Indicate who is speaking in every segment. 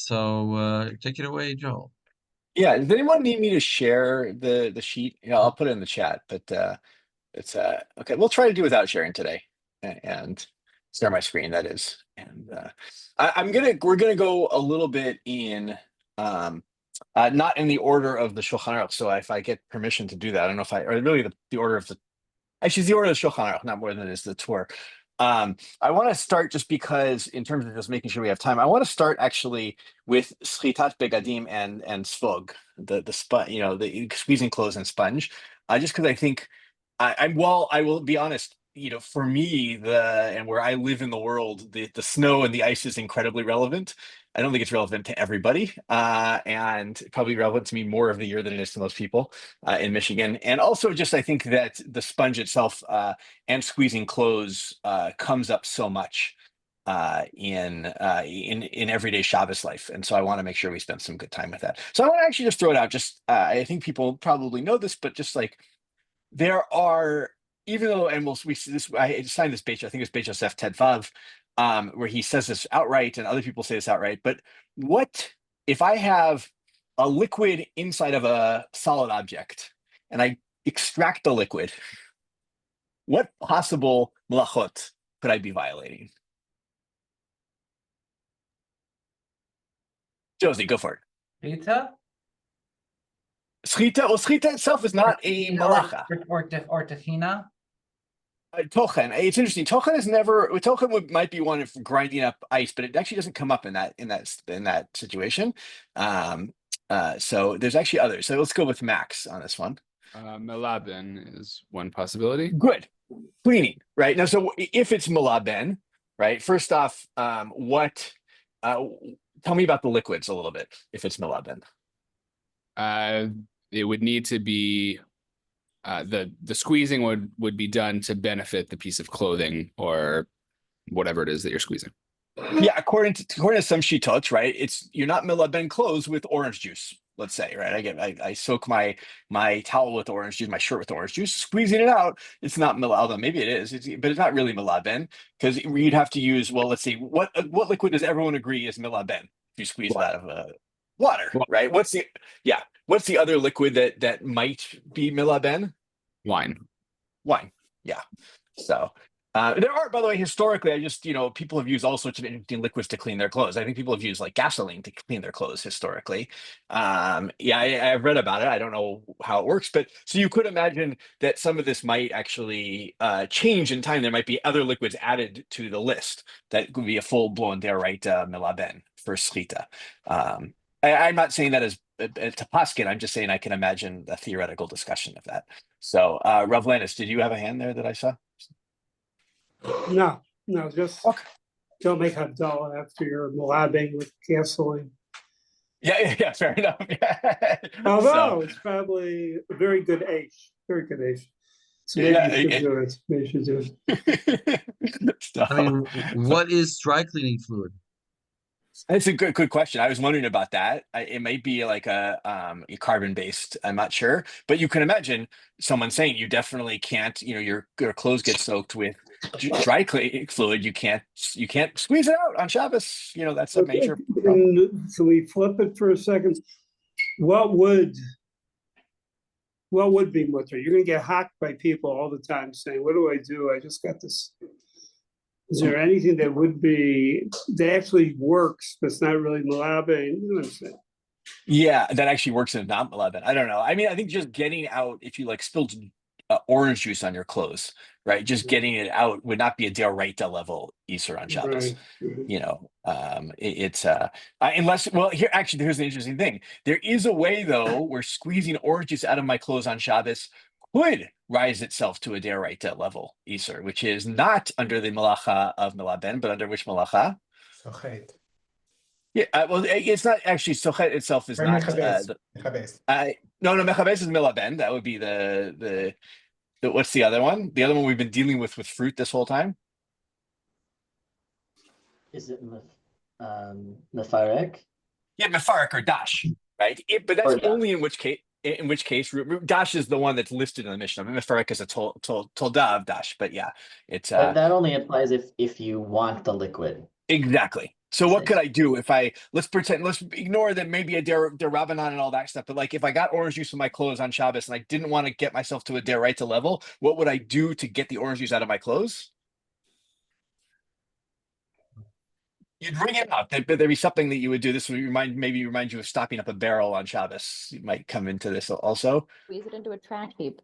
Speaker 1: So take it away, Joel.
Speaker 2: Yeah, does anyone need me to share the sheet? Yeah, I'll put it in the chat, but it's okay. We'll try to do without sharing today and share my screen, that is. And we're gonna go a little bit in not in the order of the Shulchan Aruch. So if I get permission to do that, I don't know if I or really the order of the actually it's the order of the Shulchan Aruch, not more than it is the tour. I want to start just because, in terms of just making sure we have time, I want to start actually with Schitat Begadim and Svog, the sponge, the squeezing clothes and sponge. Just because I think I will be honest, for me, and where I live in the world, the snow and the ice is incredibly relevant. I don't think it's relevant to everybody, and probably relevant to me more of the year than it is to most people in Michigan. And also, just I think that the sponge itself and squeezing clothes comes up so much in everyday Shabbos life, and so I want to make sure we spend some good time with that. So I want to actually just throw it out. Just I think people probably know this, but just like there are, even though, and we see this, I signed this page, I think it's Beit Yosef Ted Vav, where he says this outright, and other people say this outright. But what if I have a liquid inside of a solid object, and I extract the liquid? What possible malachot could I be violating? Josie, go for it.
Speaker 3: Pizza?
Speaker 2: Schita, well, schita itself is not a malacha.
Speaker 3: Or tahina?
Speaker 2: Tochen. It's interesting. Tochen is never. Might be one of grinding up ice, but it actually doesn't come up in that situation. So there's actually others. So let's go with Max on this one.
Speaker 4: Melaben is one possibility.
Speaker 2: Good. Cleaning, right? Now, so if it's melaben, right? First off, what? Tell me about the liquids a little bit. If it's melaben,
Speaker 4: it would need to be the squeezing would be done to benefit the piece of clothing or whatever it is that you're squeezing.
Speaker 2: Yeah, according to some shitot, right? You're not melaben clothes with orange juice. Let's say, right? I soak my towel with orange juice, my shirt with orange juice, squeezing it out. It's not melaben. Maybe it is, but it's not really melaben because you'd have to use. Well, let's see. What liquid does everyone agree is melaben? If you squeeze it out of water, right? What's the other liquid that might be melaben?
Speaker 4: Wine.
Speaker 2: Yeah. So there are, by the way, historically, people have used all sorts of interesting liquids to clean their clothes. I think people have used like gasoline to clean their clothes historically. I've read about it. I don't know how it works, but so you could imagine that some of this might actually change in time. There might be other liquids added to the list that could be a full-blown deraita melaben for schita. I'm not saying that as to paskin. I'm just saying I can imagine a theoretical discussion of that. So, Rav Landis, did you have a hand there that I saw?
Speaker 5: No, just
Speaker 2: okay.
Speaker 5: Don't make Havdalah after you're malabing with gasoline.
Speaker 2: Yeah, fair enough. Yeah.
Speaker 5: Although it's probably a very good age. So maybe you should do it.
Speaker 1: I mean, what is dry cleaning fluid?
Speaker 2: That's a good question. I was wondering about that. It might be like a carbon based. I'm not sure, but you can imagine someone saying you definitely can't. Your clothes get soaked with dry cleaning fluid. You can't squeeze it out on Shabbos. That's a major problem.
Speaker 5: So we flip it for a second. What would be mutter? You're going to get hacked by people all the time saying, "What do I do? I just got this." Is there anything that actually works, but it's not really malabe? You know what I'm saying?
Speaker 2: Yeah, that actually works in not malabe. I don't know. I mean, I think just getting out, if you like spilled orange juice on your clothes, right? Just getting it out would not be a deraita level Easter on Shabbos. Right. It's unless, well, here's the interesting thing. There is a way though where squeezing orange juice out of my clothes on Shabbos could rise itself to a deraita level Easter, which is not under the malacha of melaben, but under which malacha?
Speaker 6: Sochet.
Speaker 2: Yeah, well, it's not actually sochet itself is not.
Speaker 6: Mechabes.
Speaker 2: No, mechabes is melaben. That would be the what's the other one? The other one we've been dealing with fruit this whole time.
Speaker 7: Is it mefarek?
Speaker 2: Yeah, mefarek or dash, right? But that's only in which case. In which case, dash is the one that's listed in the Mishnah. Mefarek is a tolda of dash, but yeah, it's.
Speaker 7: But that only applies if you want the liquid.
Speaker 2: Exactly. So what could I do if let's ignore that maybe a Rabbanan and all that stuff, but like if I got orange juice in my clothes on Shabbos and I didn't want to get myself to a deraita level, what would I do to get the orange juice out of my clothes? You'd ring it up. There'd be something that you would do. This would maybe remind you of stopping up a barrel on Shabbos. You might come into this also.
Speaker 7: Squeeze it into a trash heap.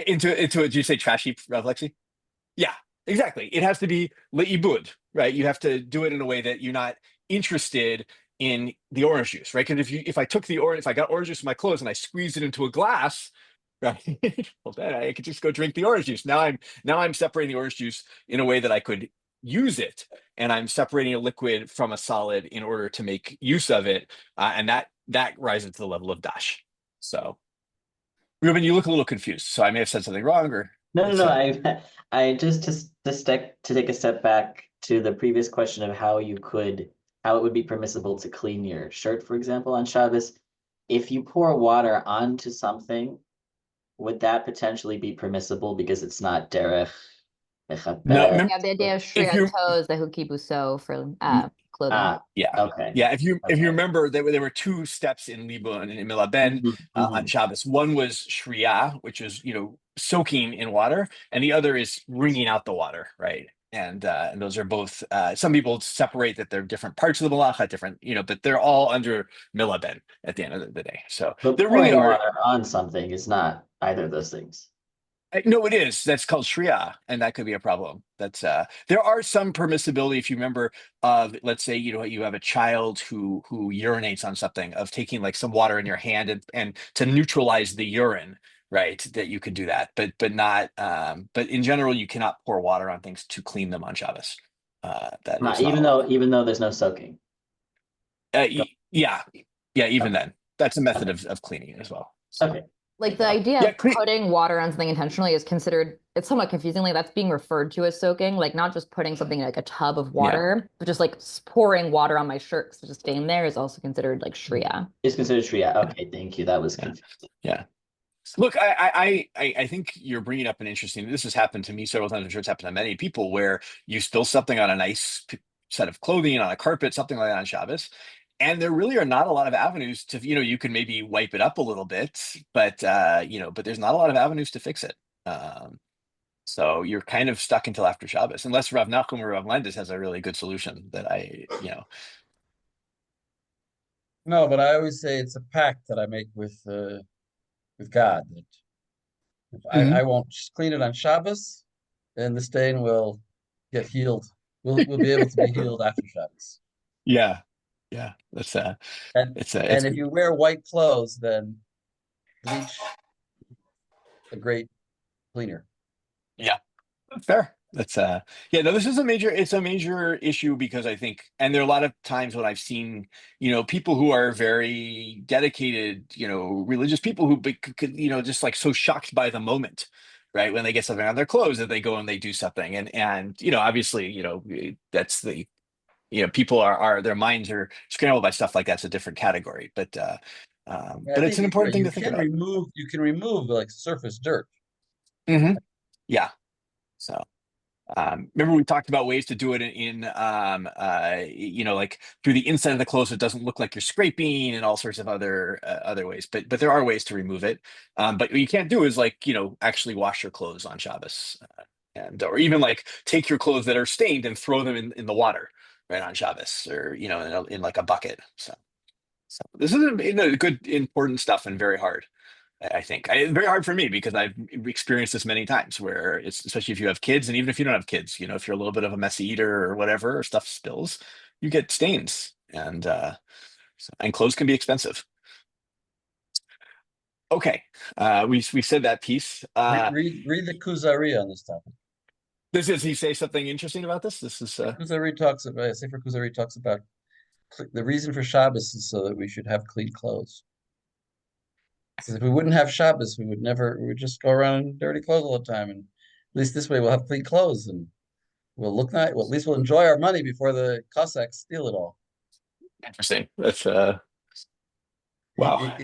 Speaker 2: Into a, did you say trash heap, Lexi? Yeah, exactly. It has to be le'ibud, right? You have to do it in a way that you're not interested in the orange juice, right? Because if I got orange juice in my clothes and I squeezed it into a glass, right? Well, then I could just go drink the orange juice. Now I'm separating the orange juice in a way that I could use it, and I'm separating a liquid from a solid in order to make use of it, and that rises to the level of dash. So, Ruben, you look a little confused. So I may have said something wrong, or
Speaker 8: No. I just to take a step back to the previous question of how it would be permissible to clean your shirt, for example, on Shabbos. If you pour water onto something, would that potentially be permissible because it's not derech?
Speaker 2: No,
Speaker 7: Yeah, the idea of shria toes, the hukibuso for clothing.
Speaker 2: Yeah.
Speaker 8: Okay.
Speaker 2: Yeah. If you remember, there were two steps in Libun and in Milaben on Shabbos. One was shria, which is soaking in water, and the other is wringing out the water, right? And those are both. Some people separate that they're different parts of the malacha, different, but they're all under Milaben at the end of the day. So
Speaker 8: But
Speaker 2: there really are.
Speaker 8: water on something is not either of those things.
Speaker 2: No, it is. That's called shria, and that could be a problem. That's there are some permissibility if you remember of, let's say, you have a child who urinates on something, of taking like some water in your hand and to neutralize the urine, right? That you could do that, but not. But in general, you cannot pour water on things to clean them on Shabbos. That is
Speaker 8: Even though there's no soaking.
Speaker 2: Yeah, even
Speaker 8: Okay.
Speaker 2: then, that's a method of cleaning as well. So.
Speaker 8: Okay.
Speaker 7: Like the idea of putting water on something intentionally is considered, it's somewhat confusingly, that's being referred to as soaking, like not just putting something in like a tub of water, but just like pouring water on my shirt to just stain there is also considered like shria.
Speaker 8: It's considered shria. Okay, thank you. That was confusing.
Speaker 2: Yeah. Look, I think you're bringing up an interesting. This has happened to me several times. I'm sure it's happened to many people where you spill something on a nice set of clothing, on a carpet, something like that on Shabbos. And there really are not a lot of avenues to, you can maybe wipe it up a little bit, but there's not a lot of avenues to fix it. So you're kind of stuck until after Shabbos, unless Rav Nachum or Rav Landis has a really good solution that
Speaker 1: No, but I always say it's a pact that I make with God. That if I won't clean it on Shabbos, then the stain will get healed. We'll be able to be healed after Shabbos.
Speaker 2: Yeah. That's
Speaker 1: And if you wear white clothes, then bleach a great cleaner.
Speaker 2: Yeah, fair. That's no, this is a major issue, because I think, and there are a lot of times when I've seen, people who are very dedicated, religious people who could, just like so shocked by the moment, right? When they get something on their clothes that they go and they do something. And obviously, that's the, people are their minds are scrambled by stuff like that. It's a different category, but it's an important thing to think about.
Speaker 1: You can remove like surface dirt.
Speaker 2: Yeah. So remember we talked about ways to do it in like through the inside of the clothes, so it doesn't look like you're scraping, and all sorts of other ways. But there are ways to remove it. But what you can't do is like actually wash your clothes on Shabbos, or even like take your clothes that are stained and throw them in the water right on Shabbos, or in like a bucket. So this is good, important stuff, and very hard. I think it's very hard for me because I've experienced this many times, where it's, especially if you have kids, and even if you don't have kids, if you're a little bit of a messy eater or whatever, or stuff spills, you get stains, and clothes can be expensive. Okay, we said that piece.
Speaker 1: Read the Kuzari on this topic.
Speaker 2: He say something interesting about this? This is
Speaker 1: Kuzari talks about Sefer Kuzari talks about the reason for Shabbos is so that we should have clean clothes. Because if we wouldn't have Shabbos, we would just go around in dirty clothes all the time. And at least this way we'll have clean clothes and we'll look nice. Well, at least we'll enjoy our money before the Cossacks steal it all.
Speaker 2: interesting. That's wow.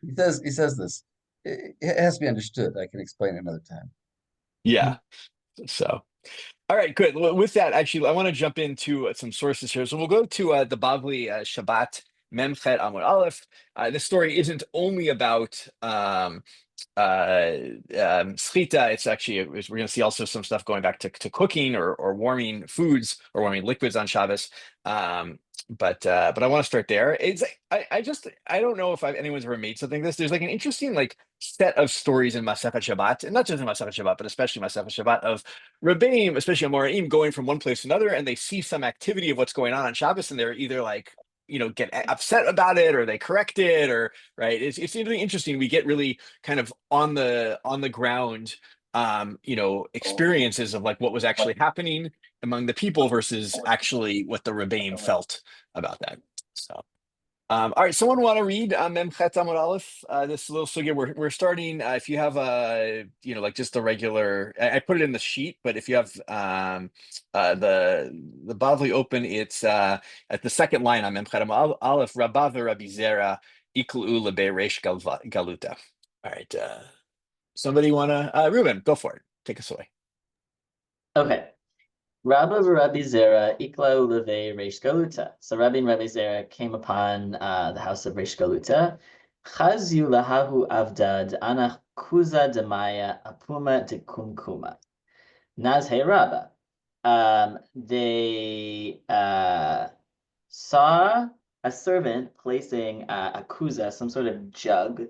Speaker 1: He says this. It has to be understood. I can explain it another time.
Speaker 2: Yeah. So All right, good. With that, actually, I want to jump into some sources here. So we'll go to the Bavli Shabbat Memchet Amud Aleph. This story isn't only about schita. It's actually, we're going to see also some stuff going back to cooking or warming foods or warming liquids on Shabbos. But I want to start there. It's I don't know if anyone's ever made something like this. There's like an interesting like set of stories in Masechet Shabbat, and not just in Masechet Shabbat, but especially Masechet Shabbat of Rebbeim, especially Amoraim, going from one place to another, and they see some activity of what's going on Shabbos, and they're either like get upset about it, or they correct it, or right. It's really interesting. We get really kind of on the ground experiences of like what was actually happening among the people versus actually what the Rebbeim felt about that. So all right, someone want to read Memchet Amud Aleph, this little sugya? We're starting. If you have like just the regular, I put it in the sheet, but if you have the Bavli open, it's at the second line on Memchet Amud Aleph. Rabba v'Rabbi Zera iklu lebe reish galuta. All right, somebody want to? Ruben, go for it. Take us away.
Speaker 8: Okay. Rabba v'Rabbi Zera iklau levei Reish Galuta. So Rabbi and Rabbi Zera came upon the house of Reish Galuta. Chazyu lahahu avdad anach kuza demaya apuma de kumkuma. Nazhe Rabba. They saw a servant placing a kuza, some sort of jug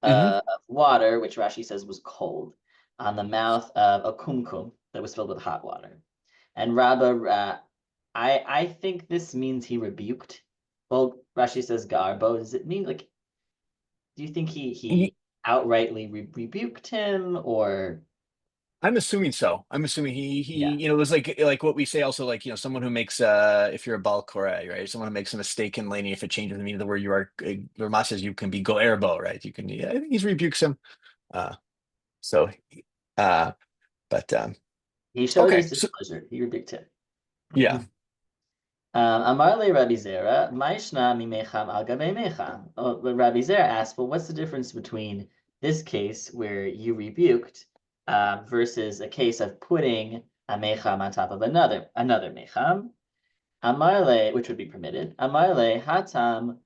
Speaker 8: of water, which Rashi says was cold, on the mouth of a kumkum that was filled with hot water. And Rabba, I think this means he rebuked. Well, Rashi says garbo. Does it mean like? Do you think he outrightly rebuked him, or?
Speaker 2: I'm assuming so. I'm assuming he
Speaker 8: Yeah.
Speaker 2: there's like what we say also, like someone who makes if you're a bal koreh, right? Someone who makes a mistake in laning, if it changes the meaning of the word, you are Rama says you can be go erbo, right? You can. Yeah, I think he rebukes him. So but
Speaker 8: He showed
Speaker 2: okay,
Speaker 8: his displeasure. He rebuked him.
Speaker 2: yeah.
Speaker 8: Amar le Rabbi Zera, Maishna mimecham al gabe mecham. Rabbi Zera asked, well, what's the difference between this case where you rebuked versus a case of putting a mecham on top of another mecham? Amar le, which would be permitted. Amar le hatam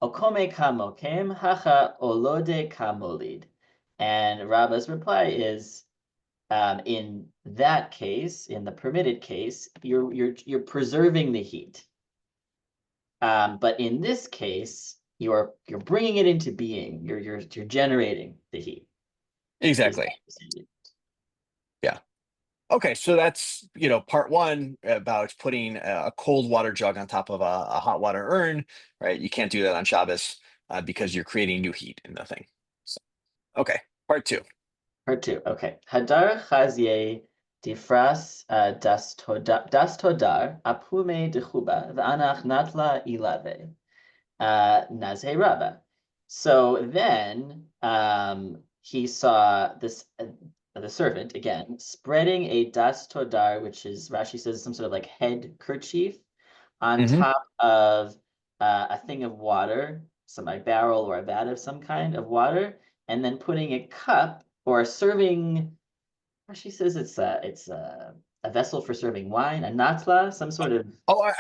Speaker 8: okome kamokem hacha olode kamolid. And Rabba's reply is, in that case, in the permitted case, you're preserving the heat. But in this case, you're bringing it into being. You're generating the heat.
Speaker 2: Exactly. Yeah. Okay, so that's part one about putting a cold water jug on top of a hot water urn, right? You can't do that on Shabbos because you're creating new heat in the thing. So, okay, part two.
Speaker 8: Part two. Okay. Hadar chazye difras das todar apume dechuba v'anach natla ilave nazhe rabba. So then he saw this the servant again spreading a das todar, which is Rashi says some sort of like head kerchief on top of a thing of water, some like barrel or a vat of some kind of water, and then putting a cup or a serving. She says it's a vessel for serving wine, a natla, some sort of.
Speaker 2: Oh,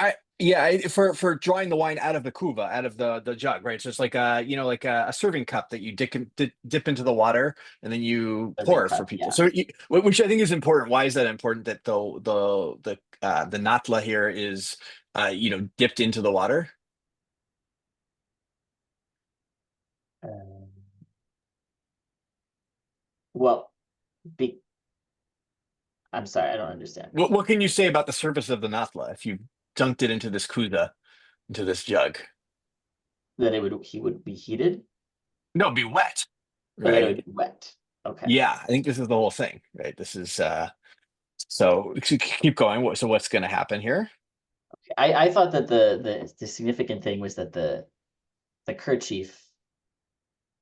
Speaker 2: for drawing the wine out of the kuva, out of the jug, right? So it's like a serving cup that you dip into the water and then you pour for people.
Speaker 8: Yeah.
Speaker 2: So which I think is important. Why is that important? That the natla here is dipped into the water.
Speaker 8: Well, I'm sorry, I don't understand.
Speaker 2: What can you say about the surface of the natla if you dunked it into this kuda, into this jug?
Speaker 8: That he would be heated?
Speaker 2: No, it'd be wet.
Speaker 8: Right? That it would be wet. Okay.
Speaker 2: Yeah, I think this is the whole thing, right? This is so keep going. So what's going to happen here?
Speaker 8: I thought that the significant thing was that the kerchief.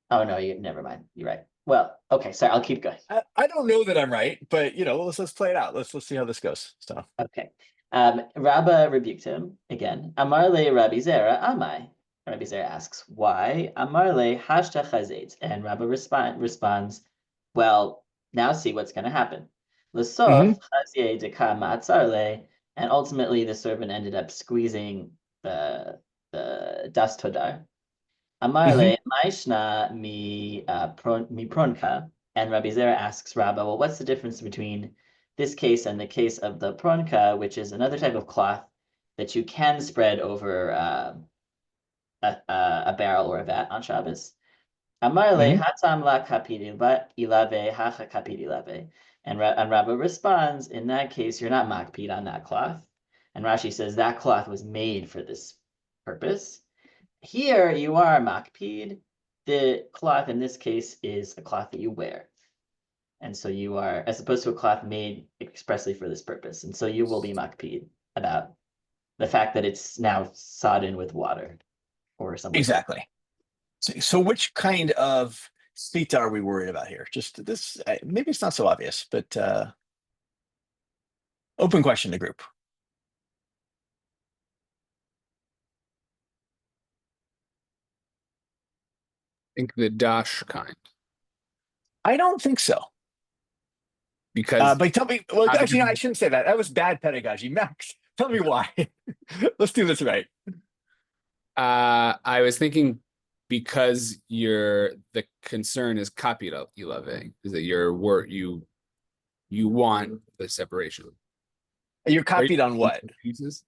Speaker 8: Oh no, never mind. You're right. Well, okay, sorry, I'll keep going.
Speaker 2: I don't know that I'm right, but let's play it out. Let's see how this goes. So
Speaker 8: okay. Rabba rebuked him again. Amar le Rabbi Zera amai. Rabbi Zera asks, why? Amar le hashta chazet. And Rabba responds, well, now see what's going to happen. L'sof chazie deka ma'atzar le, and ultimately the servant ended up squeezing the das todar. Amar le ma'ishna mi pronka, and Rabbi Zera asks Rabbah, well, what's the difference between this case and the case of the pronka, which is another type of cloth that you can spread over a barrel or a vat on Shabbos? Amar le hatam la kapid ilave hacha kapid ilave. And Rabbah responds, in that case, you're not makpid on that cloth. And Rashi says that cloth was made for this purpose. Here you are makpid. The cloth in this case is a cloth that you wear. And so you are, as opposed to a cloth made expressly for this purpose. And so you will be makpid about the fact that it's now sodden with water or something.
Speaker 2: Exactly. So which kind of shlita are we worried about here? Just this, maybe it's not so obvious, but open question to group.
Speaker 4: I think the dash kind,
Speaker 2: I don't think so.
Speaker 4: because
Speaker 2: But tell me, well,
Speaker 4: Not
Speaker 2: actually, no, I
Speaker 4: because-
Speaker 2: shouldn't say that. That was bad pedagogy. Max, tell me why. Let's do this right.
Speaker 4: I was thinking because the concern is copied ilave, is that you want the separation.
Speaker 2: You're copied on what?
Speaker 4: Pieces?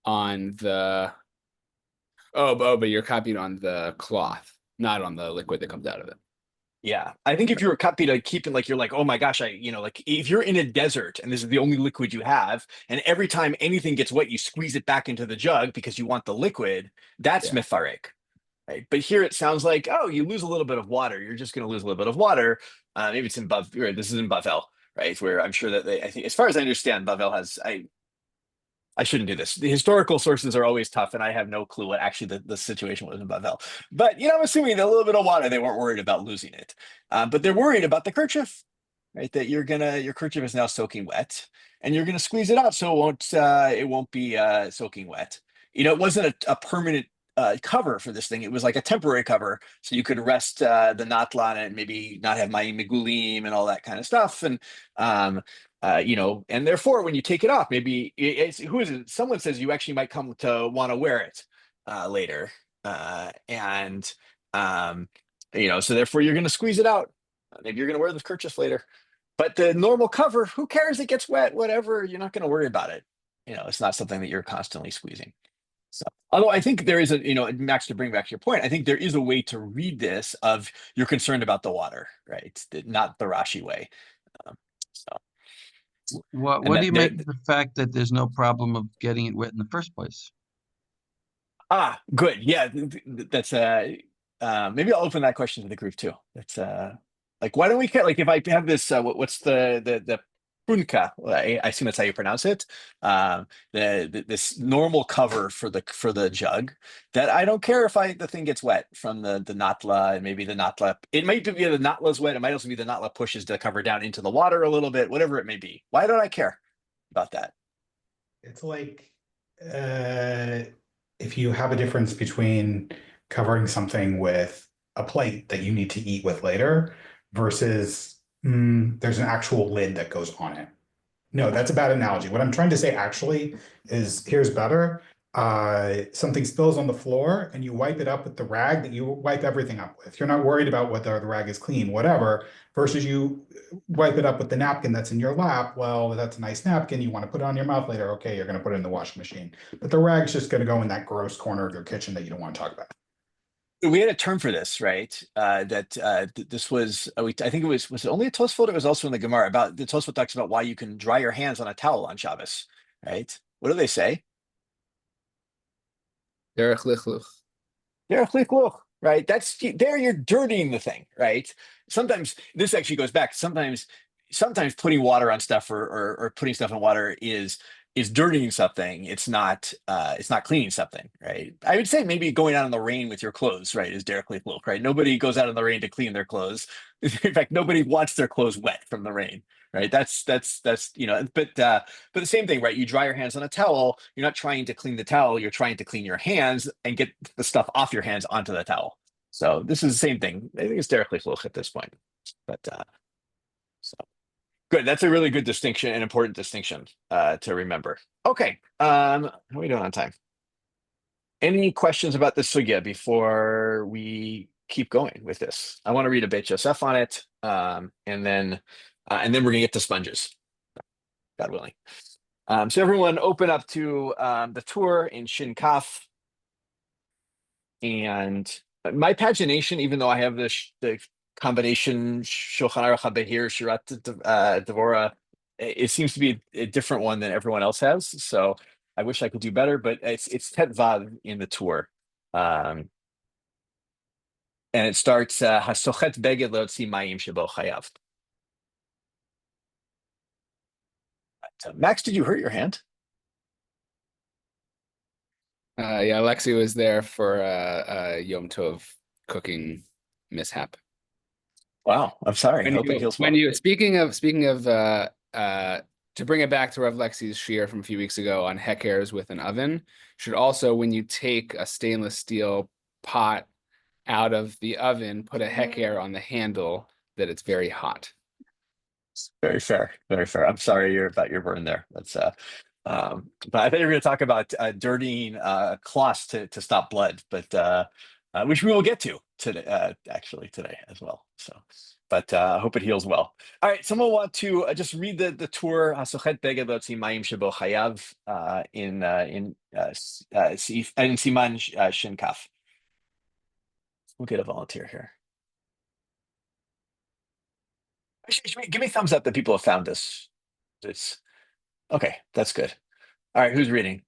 Speaker 4: On the but you're copied on the cloth, not on the liquid that comes out of it.
Speaker 2: Yeah, I think if you were copied to keep it like you're like, oh my gosh, like if you're in a desert and this is the only liquid you have, and every time anything gets wet, you squeeze it back into the jug because you want the liquid, that's
Speaker 4: Yeah.
Speaker 2: mefarik. Right. But here it sounds like, oh, you lose a little bit of water. You're just going to lose a little bit of water. Maybe it's in this is in Bavel, right? Where I'm sure that I think, as far as I understand, Bavel has, I shouldn't do this. The historical sources are always tough, and I have no clue what actually the situation was in Bavel. But, I'm assuming that a little bit of water, they weren't worried about losing it. But they're worried about the kerchief, right? That your kerchief is now soaking wet, and you're going to squeeze it out so it won't be soaking wet. It wasn't a permanent cover for this thing. It was like a temporary cover, so you could rest the natla on it and maybe not have mayim migulim and all that kind of stuff. And and therefore, when you take it off, maybe who is it? Someone says you actually might come to want to wear it later, so therefore you're going to squeeze it out. Maybe you're going to wear the kerchief later. But the normal cover, who cares? It gets wet, whatever. You're not going to worry about it. It's not something that you're constantly squeezing. So, although I think there is Max, to bring back your point, I think there is a way to read this of you're concerned about the water, right? Not the Rashi way.
Speaker 1: What do you make of the fact that there's no problem of getting it wet in the first place?
Speaker 2: Good. Yeah, that's maybe I'll open that question to the group too. That's like, why don't we care? Like, if I have this, what's the punka? I assume that's how you pronounce it. This normal cover for the jug, that I don't care if the thing gets wet from the natla, and maybe the natla. It might be the natla's wet. It might also be the natla pushes the cover down into the water a little bit. Whatever it may be. Why don't I care about that?
Speaker 6: It's like if you have a difference between covering something with a plate that you need to eat with later versus there's an actual lid that goes on it. No, that's a bad analogy. What I'm trying to say actually is, here's better. Something spills on the floor and you wipe it up with the rag that you wipe everything up with. You're not worried about whether the rag is clean, whatever, versus you wipe it up with the napkin that's in your lap. Well, that's a nice napkin. You want to put it on your mouth later. Okay, you're going to put it in the washing machine. But the rag's just going to go in that gross corner of your kitchen that you don't want to talk about.
Speaker 2: We had a term for this, right? This was, I think it was it only a Tosfot? It was also in the Gemara. About the Tosfot talks about why you can dry your hands on a towel on Shabbos, right? What do they say?
Speaker 4: Derech lichluch.
Speaker 2: Derech lichluch, right? That's there. You're dirtying the thing, right? Sometimes this actually goes back. Sometimes putting water on stuff or putting stuff in water is dirtying something. It's not cleaning something, right? I would say maybe going out in the rain with your clothes, right, is derech lichluch, right? Nobody goes out in the rain to clean their clothes. In fact, nobody wants their clothes wet from the rain, right? That's but the same thing, right? You dry your hands on a towel. You're not trying to clean the towel. You're trying to clean your hands and get the stuff off your hands onto the towel. So this is the same thing. I think it's derech lichluch at this point, but so. Good. That's a really good distinction, an important distinction to remember. Okay. How are we doing on time? Any questions about the sugya before we keep going with this? I want to read a Beit Yosef on it, and then we're gonna get to sponges, God willing. So everyone, open up to the tour in Shin Kaf, and my pagination, even though I have the combination Shulchan Aruch HaBehir Shirat Devora, it seems to be a different one than everyone else has. So I wish I could do better, but it's Tet Vav in the tour, and it starts Hasochet Beged Leotzi Mayim Shebo Chayav. Max, did you hurt your hand?
Speaker 4: Yeah, Alexi was there for Yom Tov cooking mishap.
Speaker 2: Wow, I'm sorry. I hope it heals well.
Speaker 4: Speaking of to bring it back to Rav Lexi's shir from a few weeks ago on hekers with an oven, should also, when you take a stainless steel pot out of the oven, put a heker on the handle that it's very hot.
Speaker 2: Very fair, very fair. I'm sorry about your burn there. That's but I thought you were going to talk about dirtying cloths to stop blood, but which we will get to today, actually today as well. So, but I hope it heals well. All right, someone want to just read the tour Hasochet Beged Leotzi Mayim Shebo Chayav in Siman Shin Kaf. We'll get a volunteer here. Give me a thumbs up that people have found this. Okay, that's good. All right, who's reading?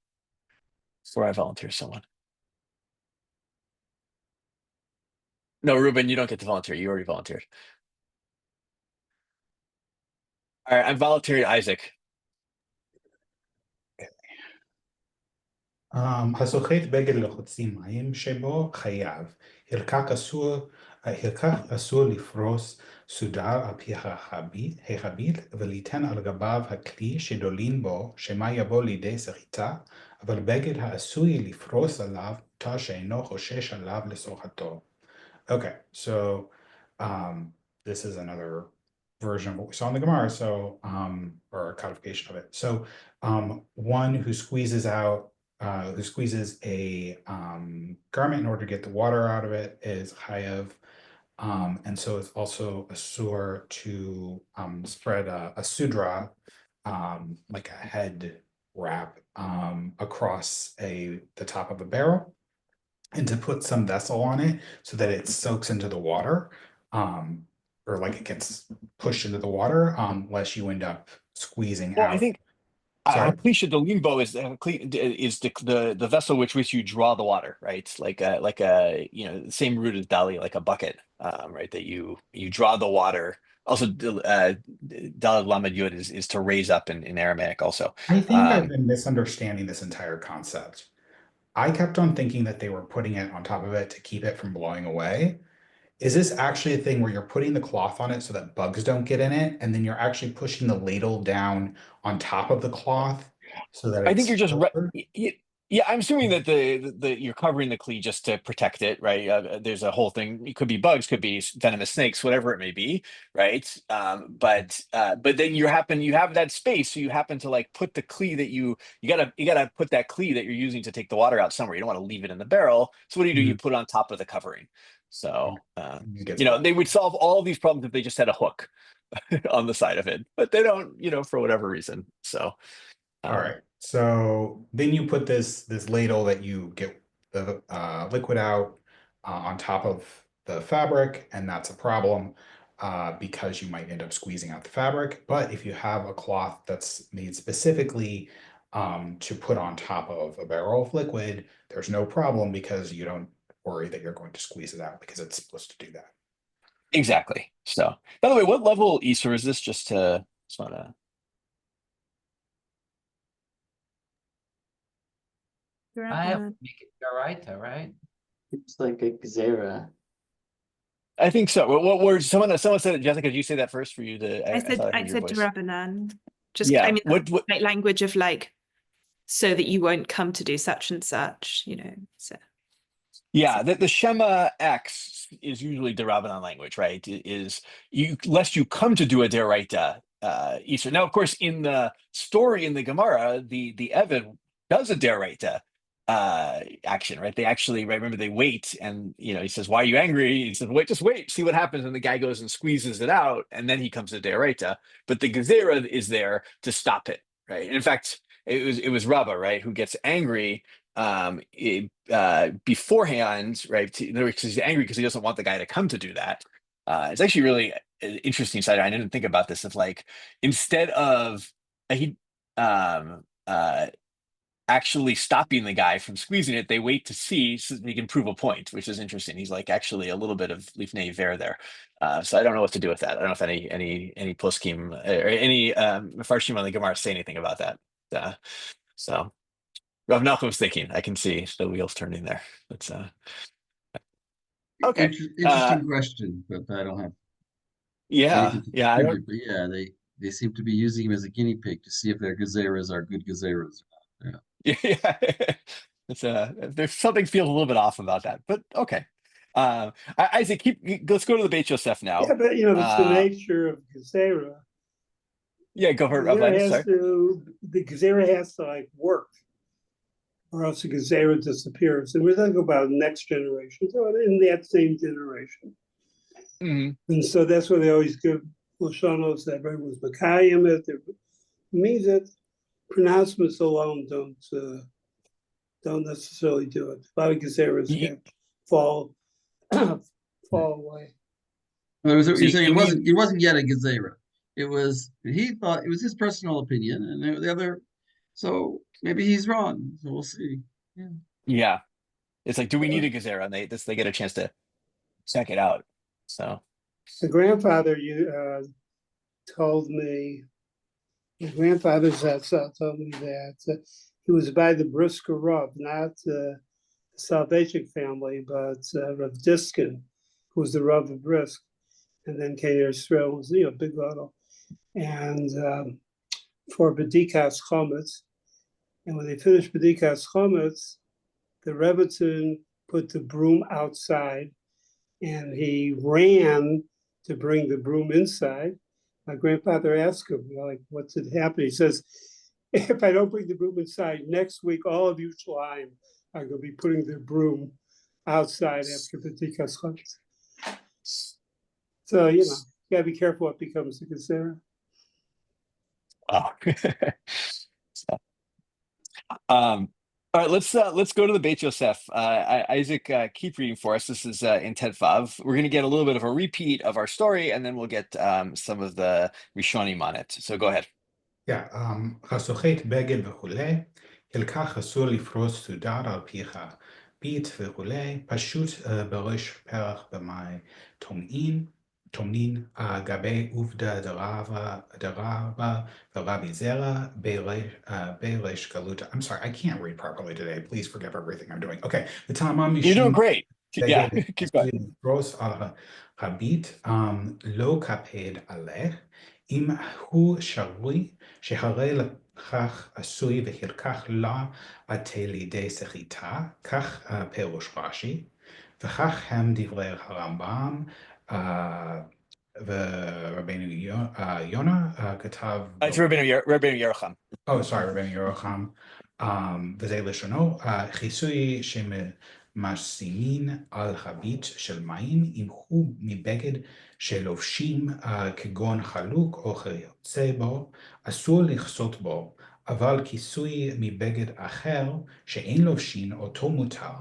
Speaker 2: Before I volunteer someone. No, Ruben, you don't get to volunteer. You already volunteered. All right, I'm volunteering Isaac.
Speaker 6: הסוחט בגד לחוצים מים שבו חייב, הלקח אסור לפרוס סודר על פי החבית וליתן על גביו הכלי שדולין בו, שמא יבוא לידי סחיטה, אבל בגד העשוי לפרוס עליו תא שאינו חושש עליו לסוחתו. Okay, so this is another version of what we saw in the Gemara, so or a codification of it. So one who squeezes a garment in order to get the water out of it is chayav, and so it's also asur to spread a sudra, like a head wrap, across the top of a barrel, and to put some vessel on it so that it soaks into the water, or like it gets pushed into the water, unless you end up squeezing out.
Speaker 2: I think Klisha the limbo is the vessel which you draw the water, right? Like a same root as dali, like a bucket, right? That you draw the water. Also, dalad lamed yud is to raise up in Aramaic. Also,
Speaker 6: I think I've been misunderstanding this entire concept. I kept on thinking that they were putting it on top of it to keep it from blowing away. Is this actually a thing where you're putting the cloth on it so that bugs don't get in it, and then you're actually pushing the ladle down on top of the cloth so that
Speaker 2: I think you're just yeah. I'm assuming that you're covering the kli just to protect it, right? There's a whole thing. It could be bugs, could be venomous snakes, whatever it may be, right? But then you have that space, so you happen to like put the kli that you gotta put that kli that you're using to take the water out somewhere. You don't want to leave it in the barrel. So what do? You put it on top of the covering. So they would solve all these problems if they just had a hook on the side of it, but they don't, for whatever reason. So
Speaker 6: all right. So then you put this ladle that you get the liquid out on top of the fabric, and that's a problem because you might end up squeezing out the fabric. But if you have a cloth that's made specifically to put on top of a barrel of liquid, there's no problem because you don't worry that you're going to squeeze it out because it's supposed to do that.
Speaker 2: Exactly. So, by the way, what level Isur is this? Just want to.
Speaker 3: I have to make it Yoraita, right?
Speaker 8: It's like a Xera.
Speaker 2: I think so. What word? Someone said it. Jessica, did you say that first for you?
Speaker 9: I said Rabbanan. Just
Speaker 2: yeah.
Speaker 9: I mean,
Speaker 2: what
Speaker 9: like language of like, so that you won't come to do such and such. So.
Speaker 2: Yeah, the Shema X is usually the Rabbanan language, right? Lest you come to do a deraita, Easter. Now, of course, in the story in the Gemara, the Evan does a deraita action, right? They actually, right, remember they wait, and he says, "Why are you angry?" He says, "Wait, just wait, see what happens." And the guy goes and squeezes it out, and then he comes to deraita. But the gezerah is there to stop it, right? And in fact, it was Rabbah, right, who gets angry beforehand, right? Because he's angry because he doesn't want the guy to come to do that. It's actually really an interesting side. I didn't think about this. Of like, instead of he actually stopping the guy from squeezing it, they wait to see so they can prove a point, which is interesting. He's like actually a little bit of lifnei ver there. So I don't know what to do with that. I don't know if any poskim or any Mefarshim on the Gemara say anything about that. So Rav Nachum was thinking. I can see the wheels turning there. That's okay.
Speaker 1: Interesting question, but I don't have
Speaker 2: Yeah,
Speaker 1: anything to
Speaker 2: yeah. I don't.
Speaker 1: contribute. But yeah, they seem to be using him as a guinea pig to see if their gezeras are good gezeras or not. Yeah.
Speaker 2: Yeah, it's there's something feels a little bit off about that, but okay. Isaac, let's go to the Beit Yosef now.
Speaker 5: Yeah, but it's the nature of Gezerah.
Speaker 2: Yeah, go for it.
Speaker 5: The Gezerah has to like work, or else the Gezerah disappears. And we're talking about next generation, so in that same generation.
Speaker 2: Mm-hmm.
Speaker 5: And so that's why they always give Lashonos that everyone was Makayim it. It means that pronouncements alone don't necessarily do it. A lot of Gezerahs can fall away.
Speaker 1: Well, you're saying it wasn't yet a gezerah. He thought it was his personal opinion, and the other. So maybe he's wrong. So we'll see.
Speaker 2: Yeah, it's like, do we need a gezerah? And they get a chance to check it out. So
Speaker 5: the grandfather told me. My grandfather told me that he was by the Brisker Rav, not the Soloveitchik family, but Rav Diskin, who was the Rav of Brisk, and then came Yisrael, was big Gadol, and for Bedikas Chometz. And when they finished Bedikas Chometz, the Rebbetzin put the broom outside, and he ran to bring the broom inside. My grandfather asked him, what's it happen? He says, if I don't bring the broom inside, next week, all of Yerushalayim are going to be putting their broom outside after Bedikas Chometz. So, you got to be careful what becomes a gezerah.
Speaker 2: Oh. All right, let's go to the Beit Yosef. Isaac, keep reading for us. This is in Tet Vav. We're going to get a little bit of a repeat of our story, and then we'll get some of the Rishonim on it. So go ahead.
Speaker 6: Yeah, חשוכת בגד וכולי, חלקך אסור לפרוס סודר על פיך, ביט וכולי, פשוט בראש פרח במאי טומנין, גבי עובדה דרבה ורבי זרע בריש גלות. I'm sorry, I can't read properly today. Please forgive everything I'm doing. Okay, the Talmud
Speaker 2: You're doing great. Yeah, keep going.
Speaker 6: לפרוס על הביט, לא קפד עלך, אם הוא שרוי, שהרי לכך עשוי והלקח לה עתה לידי סחיטה, כך פירוש רש"י, וכך הם דברי הרמב"ם, ורבנו יונה כתב...
Speaker 2: It's Rabbeinu Yerucham.
Speaker 6: Oh, sorry, רבנו ירוחם. וזה לשונו, חיסוי שמשימין על הביט של מים, אם הוא מבגד שלובשים כגון חלוק או כיוצא בו, אסור לכסות בו, אבל כיסוי מבגד אחר שאין לובשין אותו מותר,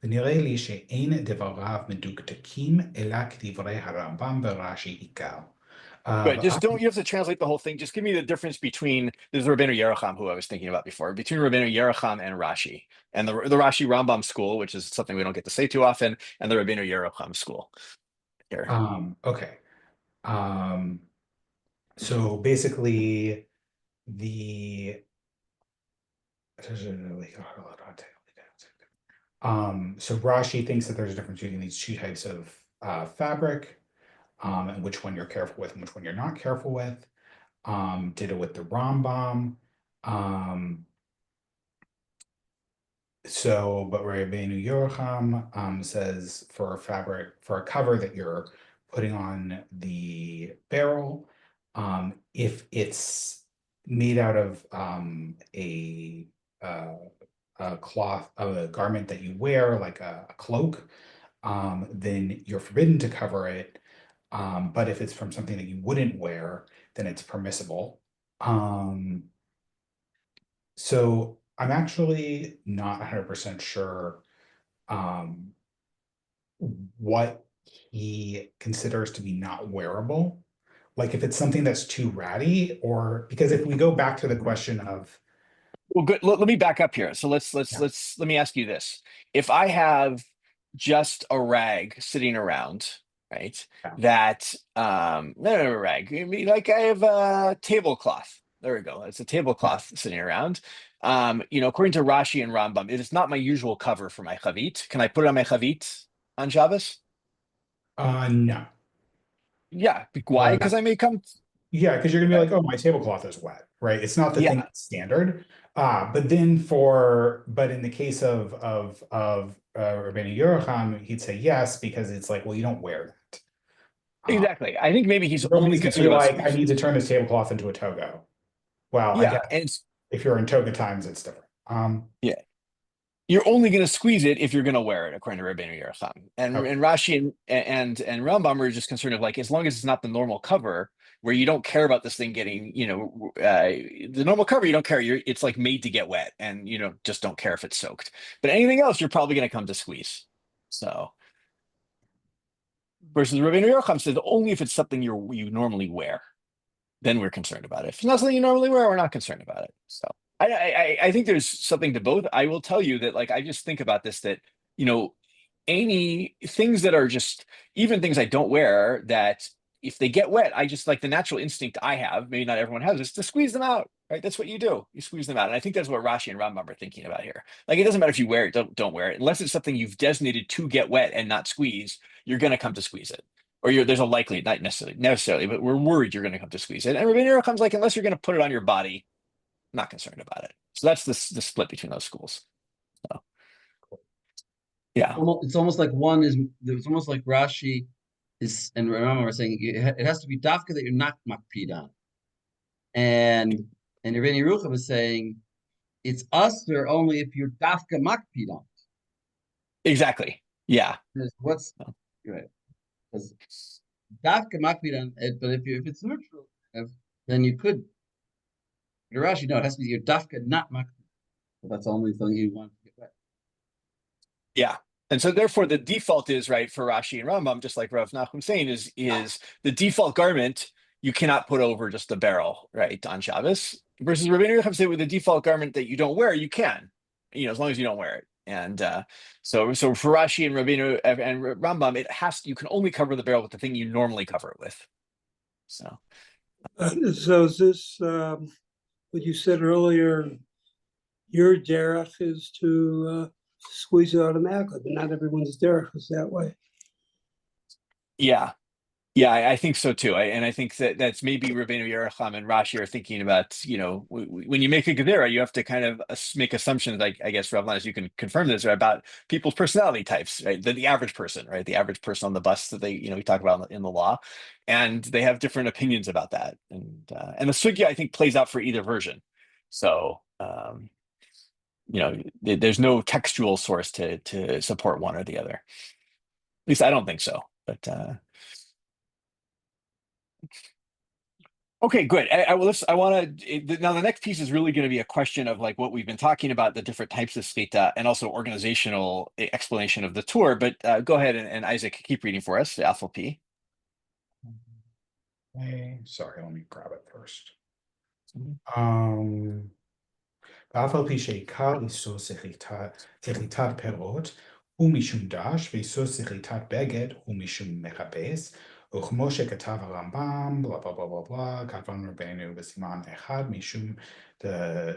Speaker 6: ונראה לי שאין דבריו מדוקדקים אלא כדברי הרמב"ם ורש"י עיקר.
Speaker 2: But you have to translate the whole thing. Just give me the difference between, this is Rabbeinu Yerucham, who I was thinking about before, between Rabbeinu Yerucham and Rashi, and the Rashi Rambam school, which is something we don't get to say too often, and the Rabbeinu Yerucham school. Here.
Speaker 6: Okay. So basically, so Rashi thinks that there's a difference between these two types of fabric, and which one you're careful with and which one you're not careful with. Did it with the Rambam. But Rabbeinu Yerucham says for a cover that you're putting on the barrel, If it's made out of a cloth, a garment that you wear, like a cloak, then you're forbidden to cover it. But if it's from something that you wouldn't wear, then it's permissible. So I'm actually not 100% sure what he considers to be not wearable. Like if it's something that's too ratty, or because if we go back to the question of,
Speaker 2: Well, good. Let me back up here. So let me ask you this. If I have just a rag sitting around, right?
Speaker 6: Yeah.
Speaker 2: That no rag. I mean, like I have a tablecloth. There we go. It's a tablecloth sitting around. According to Rashi and Rambam, it is not my usual cover for my chavit. Can I put it on my chavit on Shabbos?
Speaker 6: no.
Speaker 2: Yeah. Why? Because I may come.
Speaker 6: Yeah, because you're gonna be like, oh, my tablecloth is wet, right? It's not the thing
Speaker 2: Yeah.
Speaker 6: that's standard. But in the case of Rabbeinu Yerucham, he'd say yes, because it's like, well, you don't wear that.
Speaker 2: Exactly. I think maybe he's only
Speaker 6: Nobody's gonna
Speaker 2: concerned
Speaker 6: be
Speaker 2: about
Speaker 6: like, I
Speaker 2: squeeze.
Speaker 6: need to turn this tablecloth into a toga. Well, I
Speaker 2: Yeah,
Speaker 6: guess
Speaker 2: and
Speaker 6: if you're in toga times, it's different.
Speaker 2: yeah. You're only going to squeeze it if you're going to wear it, according to Rabbeinu Yerucham. And
Speaker 6: Okay.
Speaker 2: and Rashi and Rambam are just concerned of like, as long as it's not the normal cover where you don't care about this thing getting, the normal cover you don't care. It's like made to get wet, and just don't care if it's soaked. But anything else, you're probably going to come to squeeze. So versus Rabbeinu Yerucham says only if it's something you normally wear, then we're concerned about it. If it's not something you normally wear, we're not concerned about it. So I think there's something to both. I will tell you that like I just think about this, that any things that are just even things I don't wear, that if they get wet, I just like the natural instinct I have, maybe not everyone has, is to squeeze them out. Right? That's what you do. You squeeze them out. And I think that's what Rashi and Rambam are thinking about here. Like it doesn't matter if you wear it, don't wear it, unless it's something you've designated to get wet and not squeeze, you're gonna come to squeeze it. Or there's a likely, not necessarily, but we're worried you're going to come to squeeze it. And Rabbeinu comes like, unless you're going to put it on your body, not concerned about it. So that's the split between those schools. So, yeah,
Speaker 1: It's almost like Rashi is, and Rambam are saying it has to be dafka that you're not makpid on, and Rabbeinu Yerucham is saying it's usher only if you're dafka makpid on.
Speaker 2: exactly. Yeah.
Speaker 1: What's right? Because dafka makpid on it, but if it's neutral, then you could. Rashi, no, it has to be your dafka not makpid. So that's the only thing you want to get wet.
Speaker 2: Yeah. And so therefore the default is right for Rashi and Rambam, just like Rav Nachum saying, is the default garment you cannot put over just the barrel, right, on Shabbos. Versus Rabbeinu Yerucham say with the default garment that you don't wear, you can, as long as you don't wear it. And so for Rashi and Rabbeinu and Rambam, you can only cover the barrel with the thing you normally cover it with. So
Speaker 5: is this what you said earlier? Your derech is to squeeze it automatically, but not everyone's derech is that way.
Speaker 2: yeah, I think so too. I think that's maybe Rabbeinu Yerucham and Rashi are thinking about, when you make a gedera, you have to kind of make assumptions. Like I guess Rav Lanas, you can confirm this, right, about people's personality types, right? The average person, right? The average person on the bus that we talk about in the law, and they have different opinions about that. And the sugya I think plays out for either version. So there's no textual source to support one or the other. At least I don't think so. But okay, good. I want to now. The next piece is really going to be a question of like what we've been talking about, the different types of slita, and also organizational explanation of the tour. But go ahead and Isaac, keep reading for us. The Alpha P.
Speaker 6: Okay, sorry, let me grab it first.
Speaker 2: Mm-hmm.
Speaker 6: ואף על פי שעיקר איסור שחיטת פירות הוא משום דש, ואיסור שחיטת בגד הוא משום מכבס, וכמו שכתב הרמב"ם, בלה בלה בלה בלה, כתבנו רבנו בסימן אחד, משום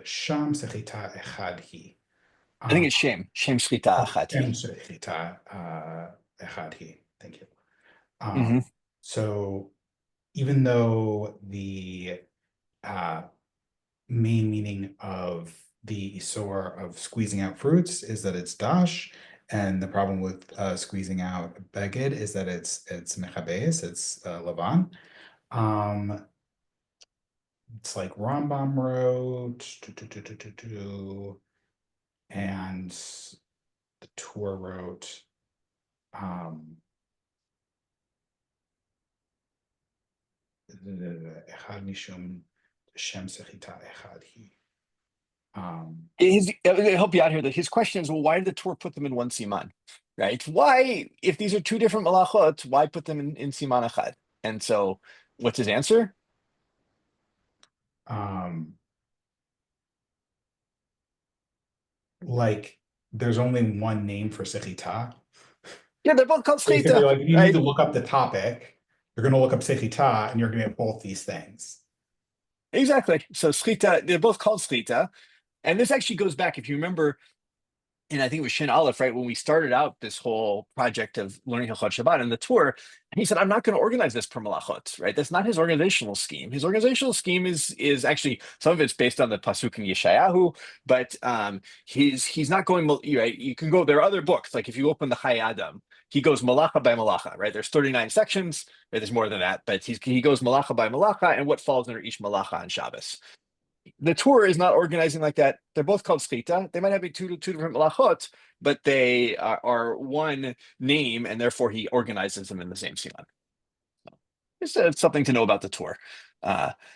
Speaker 6: שם שחיטה אחד היא.
Speaker 2: I think it's shame shchita achati.
Speaker 6: Shem shchita echad hi. Thank you.
Speaker 2: Mm-hmm.
Speaker 6: So even though the main meaning of the isor of squeezing out fruits is that it's dash, and the problem with squeezing out beged is that it's mechabes, it's lavan. It's like Rambam wrote, and the Tur wrote. Echad mishum Shem Sechita Echad Hi.
Speaker 2: I'll help you out here. That his question is, well, why did the Torah put them in one siman, right? Why, if these are two different malachot, why put them in siman echad? And so, what's his answer?
Speaker 6: Like there's only one name for Sechita.
Speaker 2: Yeah, they're both called
Speaker 6: Basically,
Speaker 2: schita.
Speaker 6: like you
Speaker 2: Right?
Speaker 6: need to look up the topic. You're going to look up Sechita, and you're going to get both these things.
Speaker 2: Exactly. So schita, they're both called schita. And this actually goes back, if you remember, and I think it was Shin Aleph, right? When we started out this whole project of learning Hilchot Shabbat and the tour, he said, I'm not going to organize this per malachot, right? That's not his organizational scheme. His organizational scheme is actually, some of it's based on the Pasuk in Yeshayahu, but he's not going, right? You can go, there are other books, like if you open the Chai Adam, he goes malacha by malacha, right? There's 39 sections, right? There's more than that, but he goes malacha by malacha and what falls under each malacha on Shabbos. The tour is not organizing like that. They're both called schita. They might have two different malachot, but they are one name, and therefore he organizes them in the same siman. It's something to know about the tour.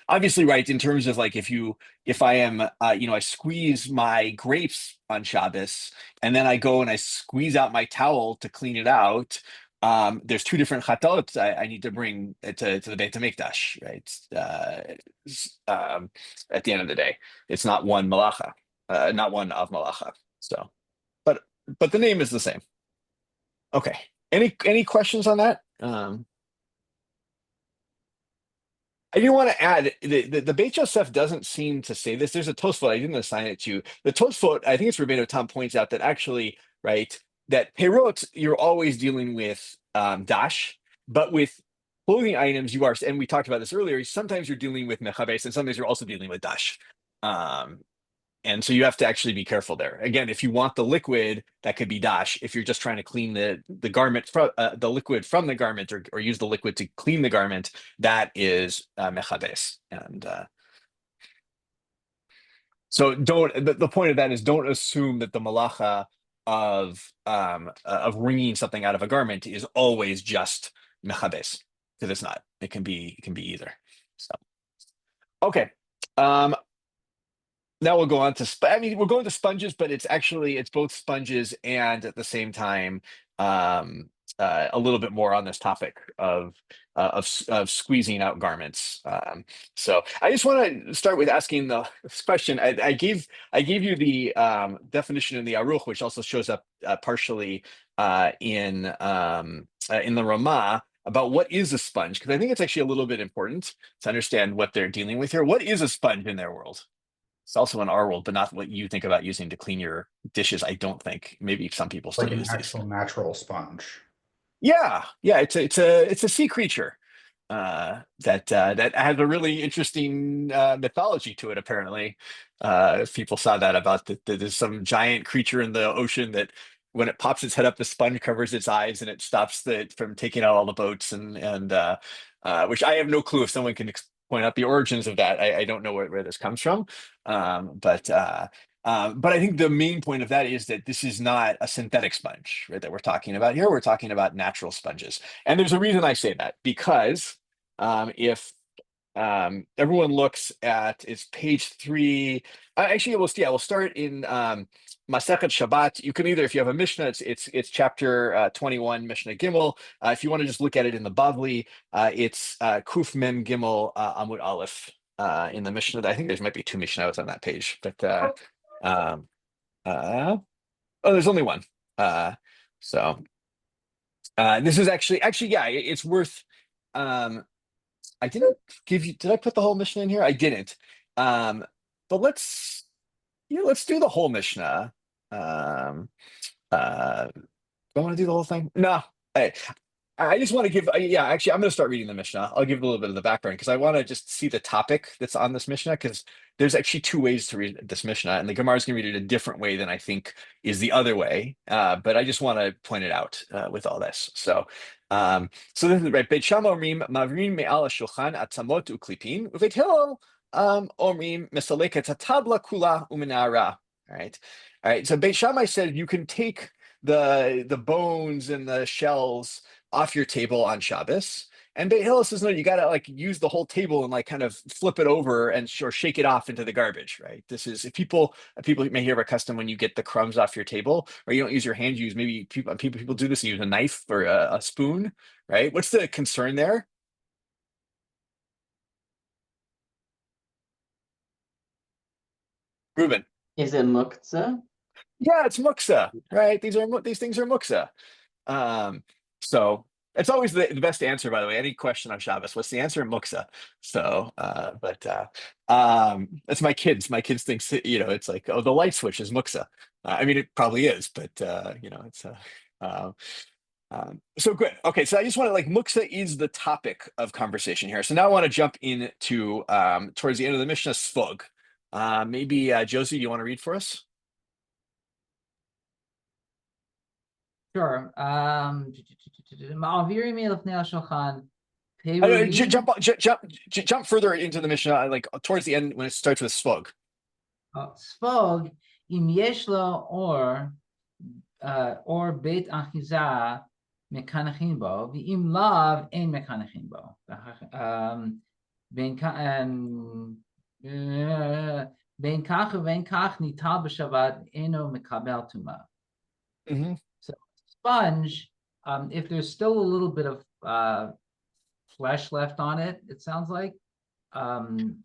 Speaker 2: Obviously, right, in terms of like if I am, I squeeze my grapes on Shabbos, and then I go and I squeeze out my towel to clean it out. There's two different chatot I need to bring to the Beit HaMikdash, right? At the end of the day, it's not one malacha, not one of malacha. So, but the name is the same. Okay. Any questions on that? I do want to add the Beit Yosef doesn't seem to say this. There's a Tosfot. I didn't assign it to you. The Tosfot, I think it's Rabbeinu Tam points out that actually, right, that perot you're always dealing with dash, but with clothing items you are, and we talked about this earlier. Sometimes you're dealing with mechabes, and sometimes you're also dealing with dash. And so you have to actually be careful there. Again, if you want the liquid, that could be dash. If you're just trying to clean the garment from the liquid from the garment, or use the liquid to clean the garment, that is mechabes. And so the point of that is don't assume that the malacha of wringing something out of a garment is always just mechabes, because it's not. It can be either. So okay. Now we'll go on to, we're going to sponges, but it's both sponges and at the same time, a little bit more on this topic of squeezing out garments. So I just want to start with asking this question. I gave you the definition in the Aruch, which also shows up partially in the Ramah, about what is a sponge, because I think it's actually a little bit important to understand what they're dealing with here. What is a sponge in their world? It's also in our world, but not what you think about using to clean your dishes. I don't think. Maybe some people still
Speaker 6: Like an
Speaker 2: use
Speaker 6: actual
Speaker 2: these.
Speaker 6: natural sponge.
Speaker 2: Yeah. It's a sea creature that has a really interesting mythology to it. Apparently, people saw that about there's some giant creature in the ocean that when it pops its head up, the sponge covers its eyes and it stops from taking out all the boats and which I have no clue if someone can point out the origins of that. I don't know where this comes from, but I think the main point of that is that this is not a synthetic sponge, right, that we're talking about here. We're talking about natural sponges, and there's a reason I say that, because if everyone looks at, it's page 3. Actually, we'll start in Masechet Shabbat. You can either, if you have a Mishnah, it's chapter 21, Mishnah Gimel. If you want to just look at it in the Bavli, it's Kuf Mem Gimel Amud Aleph in the Mishnah. I think there's might be 2 Mishnahs on that page, but there's only one. So this is actually, yeah, it's worth. I didn't give you. Did I put the whole Mishnah in here? I didn't. But let's do the whole Mishnah. Do I want to do the whole thing? No. I just want to give. Actually, I'm going to start reading the Mishnah. I'll give a little bit of the background because I want to just see the topic that's on this Mishnah, because there's actually 2 ways to read this Mishnah, and the Gemara is going to read it a different way than I think is the other way. But I just want to point it out with all this. So this is right. Beit Shammai omrim mavrin me'al hashulchan atzamot uklipin, uVeit Hillel omrim mesaleket tabla kula uminara. All right. So Beit Shammai said you can take the bones and the shells off your table on Shabbos. And Beit Hillel says, no, you got to like use the whole table and like kind of flip it over and or shake it off into the garbage, right? This is if people may hear of a custom when you get the crumbs off your table, or you don't use your hands, you use maybe people do this and use a knife or a spoon, right? What's the concern there? Ruben.
Speaker 8: Is it muktzah?
Speaker 2: Yeah, it's muksa, right? These things are muksa. So it's always the best answer, by the way. Any question on Shabbos, what's the answer? Muksa. So, that's my kids. My kids think, it's like, oh, the light switch is muksa. I mean, it probably is, but it's so good. Okay, so I just want to muksa is the topic of conversation here. So now I want to jump into towards the end of the Mishnah Svog. Maybe Josie, do you want to read for us?
Speaker 3: Sure.
Speaker 2: Jump further into the Mishnah, like towards the end when it starts with Svog.
Speaker 3: Svog, im yesh lo or beit achiza mekanachin bo, v'im lav ein mekanachin bo. Ben kach u'ben kach nital b'shabbat eno mekabel tuma. So sponge, if there's still a little bit of flesh left on it, it sounds like on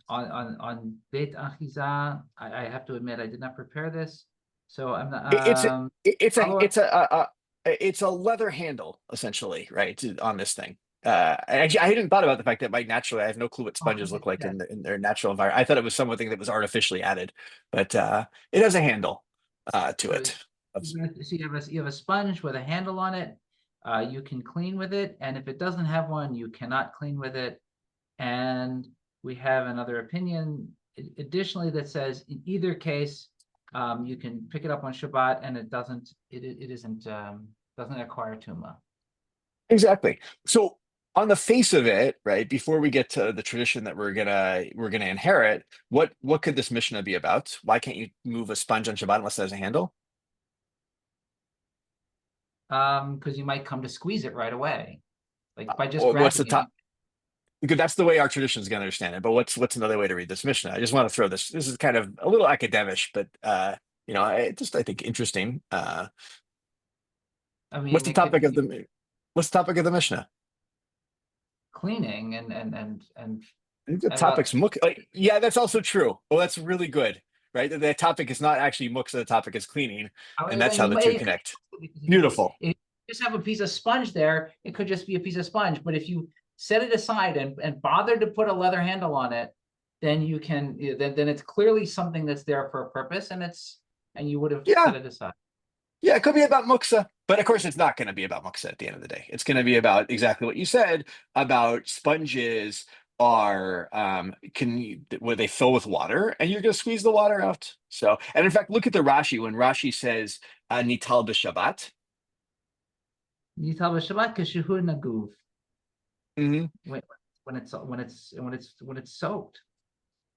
Speaker 3: Beit Achiza, I have to admit I did not prepare this, so I'm not.
Speaker 2: It's a leather handle essentially, right, on this thing. Actually, I hadn't thought about the fact that naturally I have no clue what sponges look like in their natural environment. I thought it was something that was artificially added, but it has a handle to it.
Speaker 3: So you have a sponge with a handle on it. You can clean with it, and if it doesn't have one, you cannot clean with it. And we have another opinion additionally that says in either case, you can pick it up on Shabbat, and it doesn't acquire tuma.
Speaker 2: Exactly. So on the face of it, right, before we get to the tradition that we're gonna inherit, what could this Mishnah be about? Why can't you move a sponge on Shabbat unless it has a handle?
Speaker 3: Because you might come to squeeze it right away, like by just
Speaker 2: what's the
Speaker 3: grabbing
Speaker 2: top? Because that's the way our tradition is going to understand it. But what's another way to read this Mishnah? I just want to throw this. This is kind of a little academic, but I think interesting.
Speaker 3: I mean,
Speaker 2: what's the topic of the Mishnah?
Speaker 3: Cleaning and
Speaker 2: the topic's yeah, that's also true. Well, that's really good, right? The topic is not actually muksa, the topic is cleaning, and that's how the two connect. Beautiful.
Speaker 3: If you just have a piece of sponge there, it could just be a piece of sponge. But if you set it aside and bother to put a leather handle on it, then you can then it's clearly something that's there for a purpose, and you would have set it aside.
Speaker 2: Yeah, it could be about muksa, but of course it's not going to be about muksa at the end of the day. It's going to be about exactly what you said about sponges are where they fill with water, and you're going to squeeze the water out. So, and in fact, look at the Rashi when Rashi says nital b'Shabbat.
Speaker 3: Nital b'Shabbat kashuhu naguv. When it's soaked.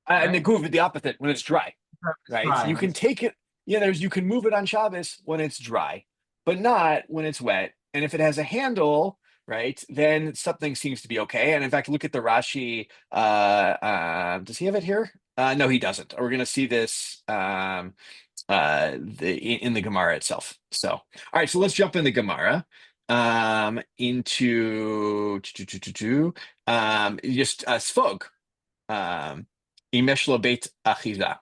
Speaker 2: And the guv, the opposite, when it's dry. Right. Dry. So you can take it. Yeah, you can move it on Shabbos when it's dry, but not when it's wet. And if it has a handle, right, then something seems to be okay. And in fact, look at the Rashi. Does he have it here? No, he doesn't. We're going to see this in the Gemara itself. So, all right, so let's jump in the Gemara into just Svog. Imeshlo Beit Achiza.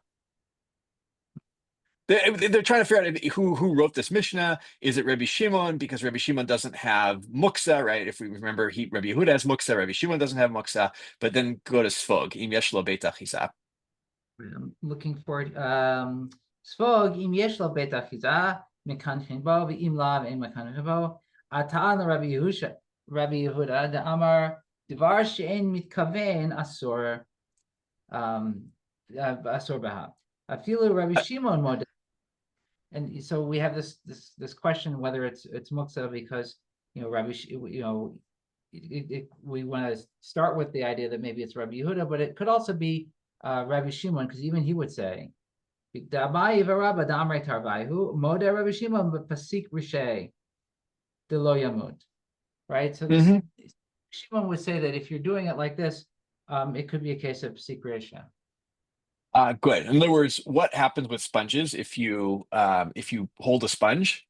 Speaker 2: They're trying to figure out who wrote this Mishnah. Is it Rabbi Shimon? Because Rabbi Shimon doesn't have muksa, right? If we remember, Rabbi Yehuda has muksa, Rabbi Shimon doesn't have muksa. But then go to Svog. Im yesh lo beit achiza.
Speaker 3: I'm looking for Svog. Im yesh lo beit achiza mekanchin bo v'im lav ein mekanchin bo. Ata'an Rabbi Yehuda the Amar Divar she'en mitkaven asor baha. Afilu Rabbi Shimon mod. And so we have this question whether it's muksa because we want to start with the idea that maybe it's Rabbi Yehuda, but it could also be Rabbi Shimon, because even he would say, "D'Abaye v'Rabba d'Amrei Tarvayu modeh Rabbi Shimon b'pasik rishei d'lo yamut." Right. So this, Shimon would say that if you're doing it like this, it could be a case of pasik rishei.
Speaker 2: Good. In other words, what happens with sponges if you hold a sponge?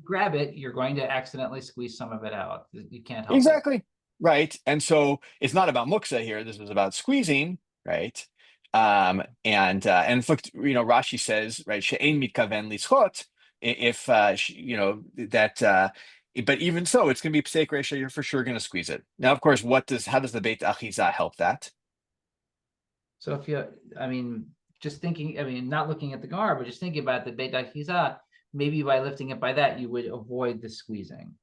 Speaker 3: Grab it, you're going to accidentally squeeze some of it out. You can't help it.
Speaker 2: Exactly. Right. And so it's not about muksa here. This is about squeezing, right? And in fact, Rashi says, right, she'ein mitkaven lischot, if that but even so, it's going to be pseik resha, you're for sure going to squeeze it. Now, of course, how does the Beit Achiza help that?
Speaker 3: So if you, just thinking, not looking at the Gemara, but just thinking about the Beit Achiza, maybe by lifting it by that, you would avoid the squeezing.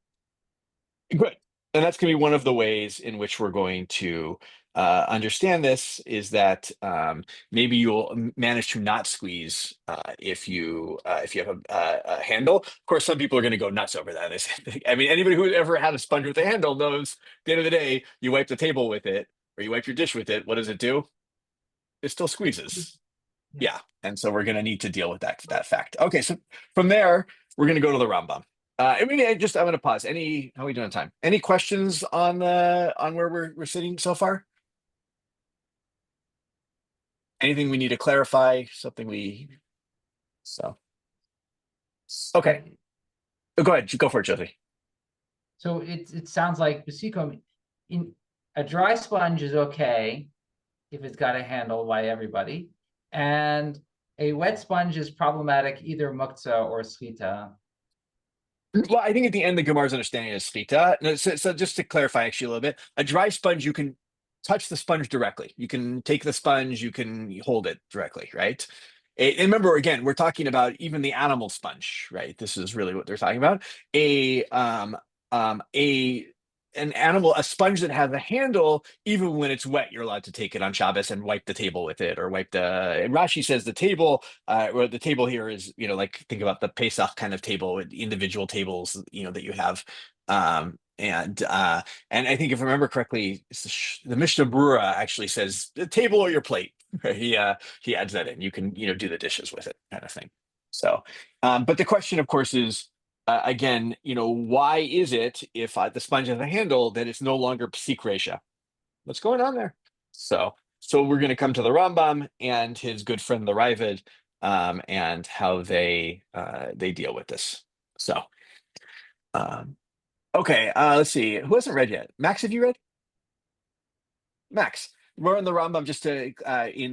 Speaker 2: Good. And that's going to be one of the ways in which we're going to understand this, is that maybe you'll manage to not squeeze if you have a handle. Of course, some people are going to go nuts over that. Anybody who ever had a sponge with a handle knows at the end of the day, you wipe the table with it or you wipe your dish with it. What does it do? It still squeezes. Yeah. And so we're going to need to deal with that fact. Okay. So from there, we're going to go to the Rambam. I'm going to pause. How are we doing on time? Any questions on where we're sitting so far? Anything we need to clarify? Okay. Go ahead. Go for it, Josie.
Speaker 3: So it sounds like Basikom, in a dry sponge is okay if it's got a handle by everybody, and a wet sponge is problematic, either muktzah or schita.
Speaker 2: Well, I think at the end, the Gemara's understanding is schita. So just to clarify actually a little bit, a dry sponge, you can touch the sponge directly. You can take the sponge, you can hold it directly, right? And remember, again, we're talking about even the animal sponge, right? This is really what they're talking about. A sponge that has a handle, even when it's wet, you're allowed to take it on Shabbos and wipe the table with it, or and Rashi says the table, or the table here is, like think about the Pesach kind of table with individual tables, that you have. And I think if I remember correctly, the Mishnah Brura actually says the table or your plate. He adds that in. You can, do the dishes with it, kind of thing. So, but the question, of course, is, again, why is it if the sponge has a handle that it's no longer psik resha? What's going on there? So we're going to come to the Rambam and his good friend the Ravid, and how they deal with this. So, okay, let's see. Who hasn't read yet? Max, have you read? Max, we're in the Rambam just in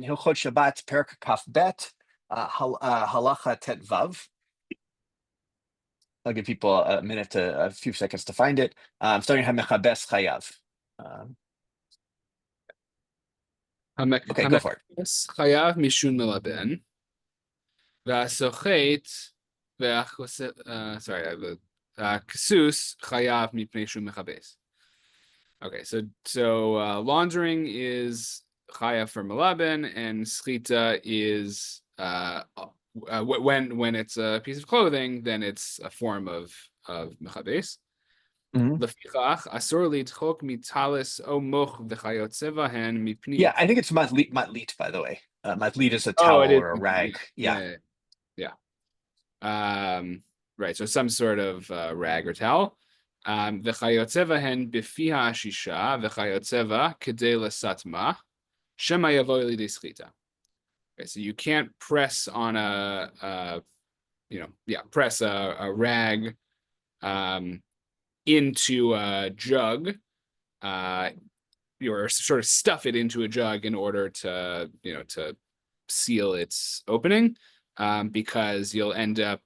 Speaker 2: Hilchot Shabbat, Perek Kaf Bet, Halacha Tet Vav. I'll give people a few seconds to find it. Starting Hamechabes Chayav. Okay, go for it.
Speaker 4: Chayav mishun melaben. V'asochet ksus chayav mipnei shum mechabes. Okay, so laundering is chayav for melaben, and schita is when it's a piece of clothing, then it's a form of mechabes. Lefichach asur lidchok mitalis o moch v'chayotze vahen mipni.
Speaker 2: Yeah, I think it's matlit, by the way. Matlit is a towel or a rag. Yeah.
Speaker 4: Right, so some sort of rag or towel. V'chayotze vahen b'fiha shisha v'chayotze va kedei l'satma shema yavo lidei schita. Okay, so you can't press on press a rag into a jug, or sort of stuff it into a jug in order to seal its opening, because you'll end up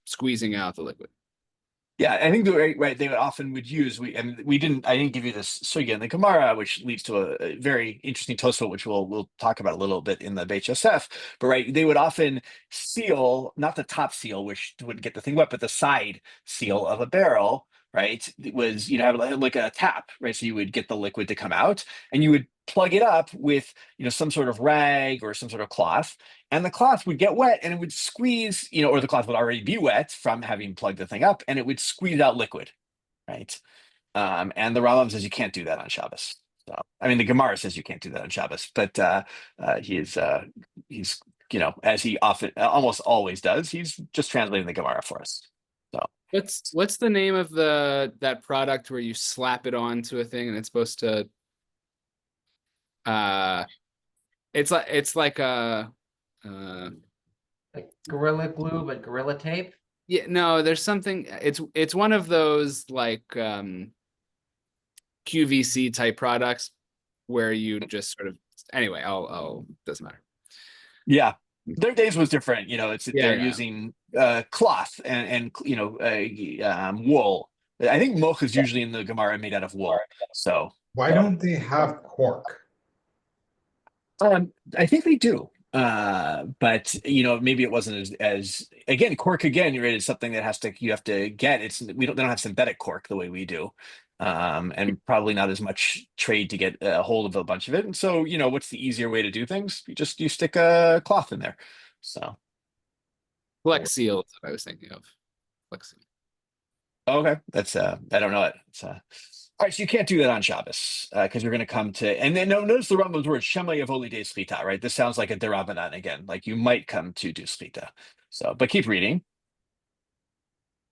Speaker 4: squeezing out the liquid.
Speaker 2: Yeah, I think they often would use, I didn't give you this sugya in the Gemara, which leads to a very interesting Tosfot, which we'll talk about a little bit in the Beit Yosef. But they would often seal, not the top seal, which would get the thing wet, but the side seal of a barrel. Right, it was, have like a tap, right? So you would get the liquid to come out, and you would plug it up with, some sort of rag or some sort of cloth, and the cloth would get wet, and it would squeeze, or the cloth would already be wet from having plugged the thing up, and it would squeeze out liquid, right? And the Rambam says you can't do that on Shabbos. So, I mean, the Gemara says you can't do that on Shabbos, but he's as he often almost always does, he's just translating the Gemara for us. So
Speaker 4: What's the name of that product where you slap it onto a thing and it's supposed to it's like a
Speaker 3: Like Gorilla Glue, but Gorilla Tape.
Speaker 4: yeah, no, there's something, it's one of those like QVC type products where you just sort of, anyway, I'll doesn't matter.
Speaker 2: yeah, their days was different. They're
Speaker 4: Yeah.
Speaker 2: using cloth and wool. I think moch is usually in the Gemara made out of wool. So
Speaker 6: Why don't they have cork?
Speaker 2: I think they do. But maybe it wasn't as again, cork again, right, is something that you have to get. They don't have synthetic cork the way we do. And probably not as much trade to get a hold of a bunch of it. And so, what's the easier way to do things? You stick a cloth in there. So
Speaker 4: Flex Seal is what I was thinking of. Flex Seal.
Speaker 2: okay, that's I don't know it. It's all right, so you can't do that on Shabbos because we're going to come to, and then notice the Rambam's word Shema Yavoli de Slita, right? This sounds like a derabanan again, like you might come to do Slita. So, but keep reading.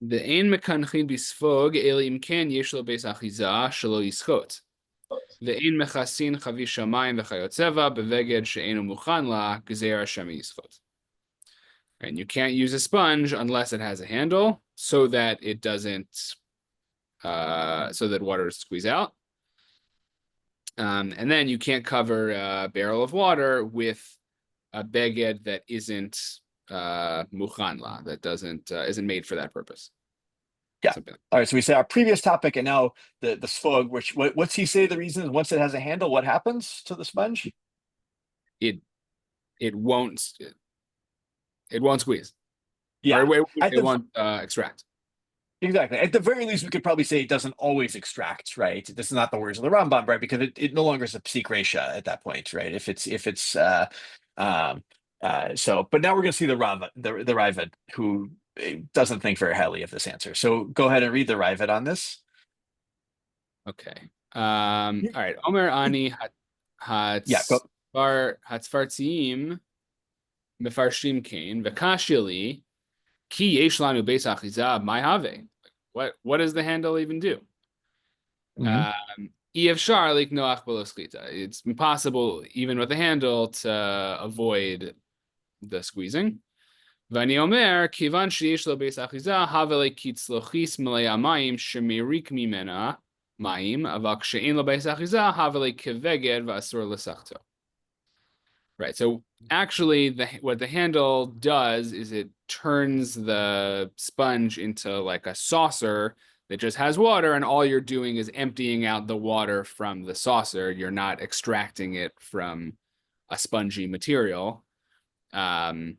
Speaker 4: The ein mekanchin bisfog elim ken yesh lo beis achiza shelo yischot. The ein mechasin chavi shamayim v'chayotzeva beveged she'enu muchan la gzeir Hashem yischot. And you can't use a sponge unless it has a handle so that it doesn't, so that water squeeze out. And then you can't cover a barrel of water with a beged that isn't muchanla, that isn't made for that purpose.
Speaker 2: Yeah. All right. So we say our previous topic, and now the sfog. What's he say? The reason is once it has a handle, what happens to the sponge?
Speaker 4: It won't squeeze.
Speaker 2: Yeah.
Speaker 4: Or it won't extract.
Speaker 2: Exactly. At the very least, we could probably say it doesn't always extract, right? This is not the words of the Rambam, right? Because it no longer is a psik resha at that point, right? If it's so, but now we're going to see the Raavad, who doesn't think very highly of this answer. So go ahead and read the Raavad on this.
Speaker 4: Okay. All right. Omer ani hatzfartzim mefarshim kain v'kashili ki yesh lanu beis achiza mai have. What does the handle even do? It's impossible, even with the handle, to avoid the squeezing. Vani omer kivan sheyesh lo beis achiza have lekitzlochis melei amayim shemirik mimena mayim aval kshe'en lo beis achiza have lekeveged v'asur lesachto. Right. So actually, what the handle does is it turns the sponge into like a saucer that just has water, and all you're doing is emptying out the water from the saucer. You're not extracting it from a spongy material. But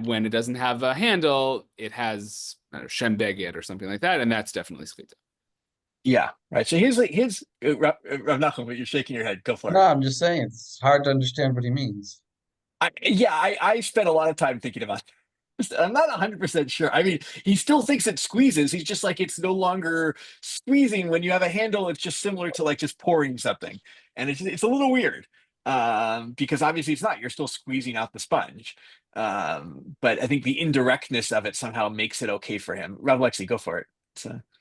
Speaker 4: when it doesn't have a handle, it has shem beged or something like that, and that's definitely sklita.
Speaker 2: Yeah, right. So here's Rav Nachum, but you're shaking your head. Go for it.
Speaker 1: No, I'm just saying it's hard to understand what he means.
Speaker 2: I spent a lot of time thinking about this. I'm not 100% sure. I mean, he still thinks it squeezes. He's just like, it's no longer squeezing. When you have a handle, it's just similar to like just pouring something. And it's a little weird because obviously it's not. You're still squeezing out the sponge. But I think the indirectness of it somehow makes it okay for him. Rav Lexi, go for it.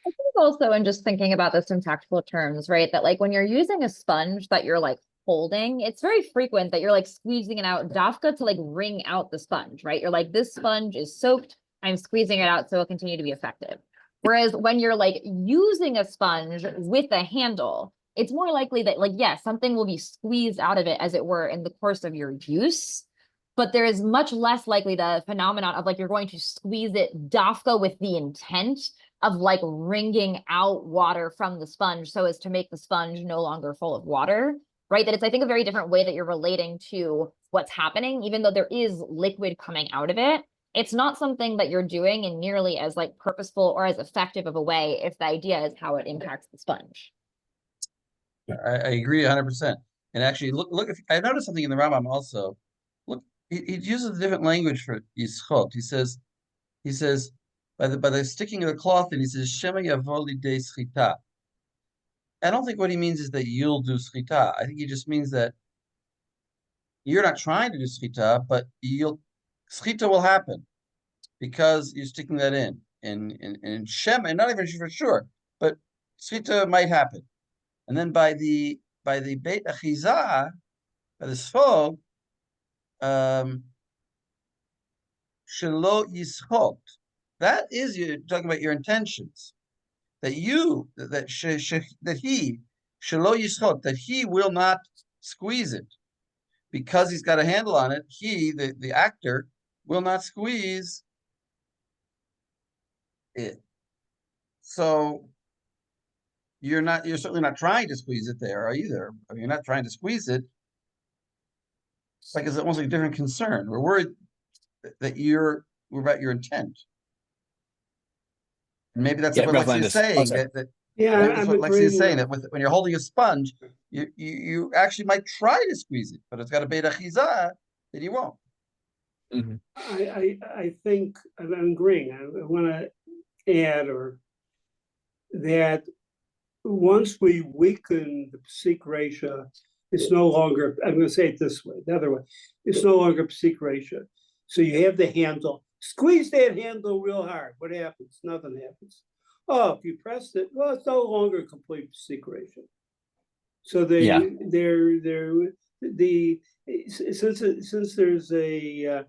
Speaker 7: I think also in just thinking about this in tactical terms, right? That like when you're using a sponge that you're like holding, it's very frequent that you're like squeezing it out dafka to like wring out the sponge, right? You're like, this sponge is soaked, I'm squeezing it out so it'll continue to be effective. Whereas when you're like using a sponge with a handle, it's more likely that like, yes, something will be squeezed out of it as it were in the course of your use, but there is much less likely the phenomenon of like, you're going to squeeze it dafka with the intent of like wringing out water from the sponge so as to make the sponge no longer full of water, right? That it's, I think, a very different way that you're relating to what's happening, even though there is liquid coming out of it. It's not something that you're doing in nearly as like purposeful or as effective of a way if the idea is how it impacts the sponge.
Speaker 1: I agree 100%. And actually, look. If I noticed something in the Rambam also. Look, he uses a different language for yischot. He says by the sticking of the cloth, and he says shema yavoli de schita. I don't think what he means is that you'll do schita. I think he just means that you're not trying to do schita, but schita will happen because you're sticking that in. And Shem, and not even for sure, but schita might happen. And then by the Beit Achiza, by the Sfog, Shelo Yishot. That is, you're talking about your intentions. That he Shelo Yishot, that he will not squeeze it because he's got a handle on it. He, the actor, will not squeeze it. So you're certainly not trying to squeeze it there either. I mean, you're not trying to squeeze it. It's like it's almost like a different concern. We're worried that we're about your intent. And maybe that's what Lexi is saying.
Speaker 5: Yeah,
Speaker 1: That's
Speaker 5: I'm
Speaker 1: what Lexi is saying.
Speaker 5: agreeing.
Speaker 1: That when you're holding a sponge, you actually might try to squeeze it, but it's got a beit achiza that you won't.
Speaker 5: I think I'm agreeing. I want to add that once we weaken the psik ratio, it's no longer, I'm going to say it this way, the other way, it's no longer psik ratio. So you have the handle, squeeze that handle real hard. What happens? Nothing happens. Oh, if you pressed it, well, it's no longer a complete psik ratio. So since there's a,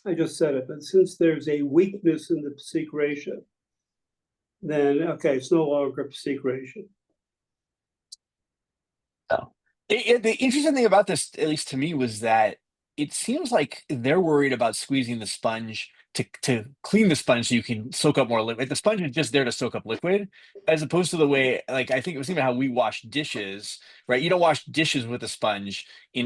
Speaker 5: I just said it, but since there's a weakness in the psik ratio, then okay, it's no longer a psik ratio.
Speaker 2: Oh. The interesting thing about this, at least to me, was that it seems like they're worried about squeezing the sponge to clean the sponge so you can soak up more liquid. The sponge is just there to soak up liquid, as opposed to the way, like, I think it was even how we wash dishes, right? You don't wash dishes with a sponge at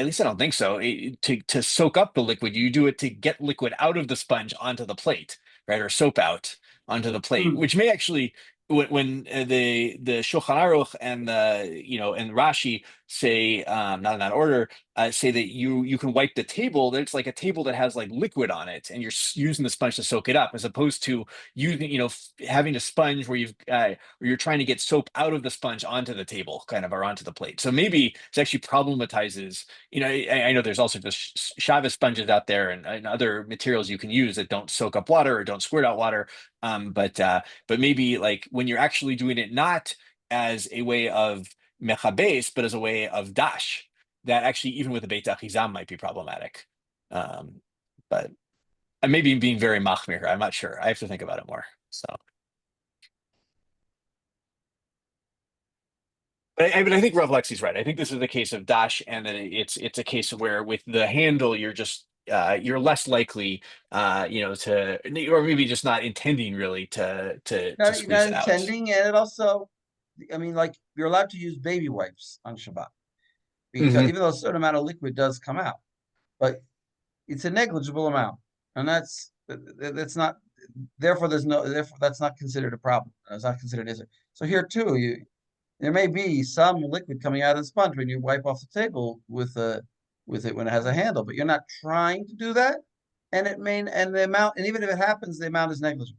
Speaker 2: least I don't think so, to soak up the liquid. You do it to get liquid out of the sponge onto the plate, right? Or soap out onto the plate, which may actually, when the Shulchan Aruch and and Rashi say, not in that order, say that you can wipe the table. That it's like a table that has like liquid on it, and you're using the sponge to soak it up, as opposed to using having a sponge where you're trying to get soap out of the sponge onto the table, kind of, or onto the plate. So maybe it actually problematizes. I know there's also just Shabbos sponges out there and other materials you can use that don't soak up water or don't squirt out water. But maybe, like, when you're actually doing it not as a way of mechabes, but as a way of dash, that actually, even with a beit achizam, might be problematic. But I may be being very machmir. I'm not sure. I have to think about it more. So, but I think Rav Lexi's right. I think this is a case of dash, and then it's a case of where with the handle you're less likely to, or maybe just not intending really to squeeze
Speaker 1: Not
Speaker 2: it out.
Speaker 1: intending, and it also, I mean, like, you're allowed to use baby wipes on Shabbat because even though a certain amount of liquid does come out, but it's a negligible amount, and that's not. Therefore, that's not considered a problem. It's not considered issue. So here too, there may be some liquid coming out of the sponge when you wipe off the table with it when it has a handle, but you're not trying to do that, and the amount, and even if it happens, the amount is negligible.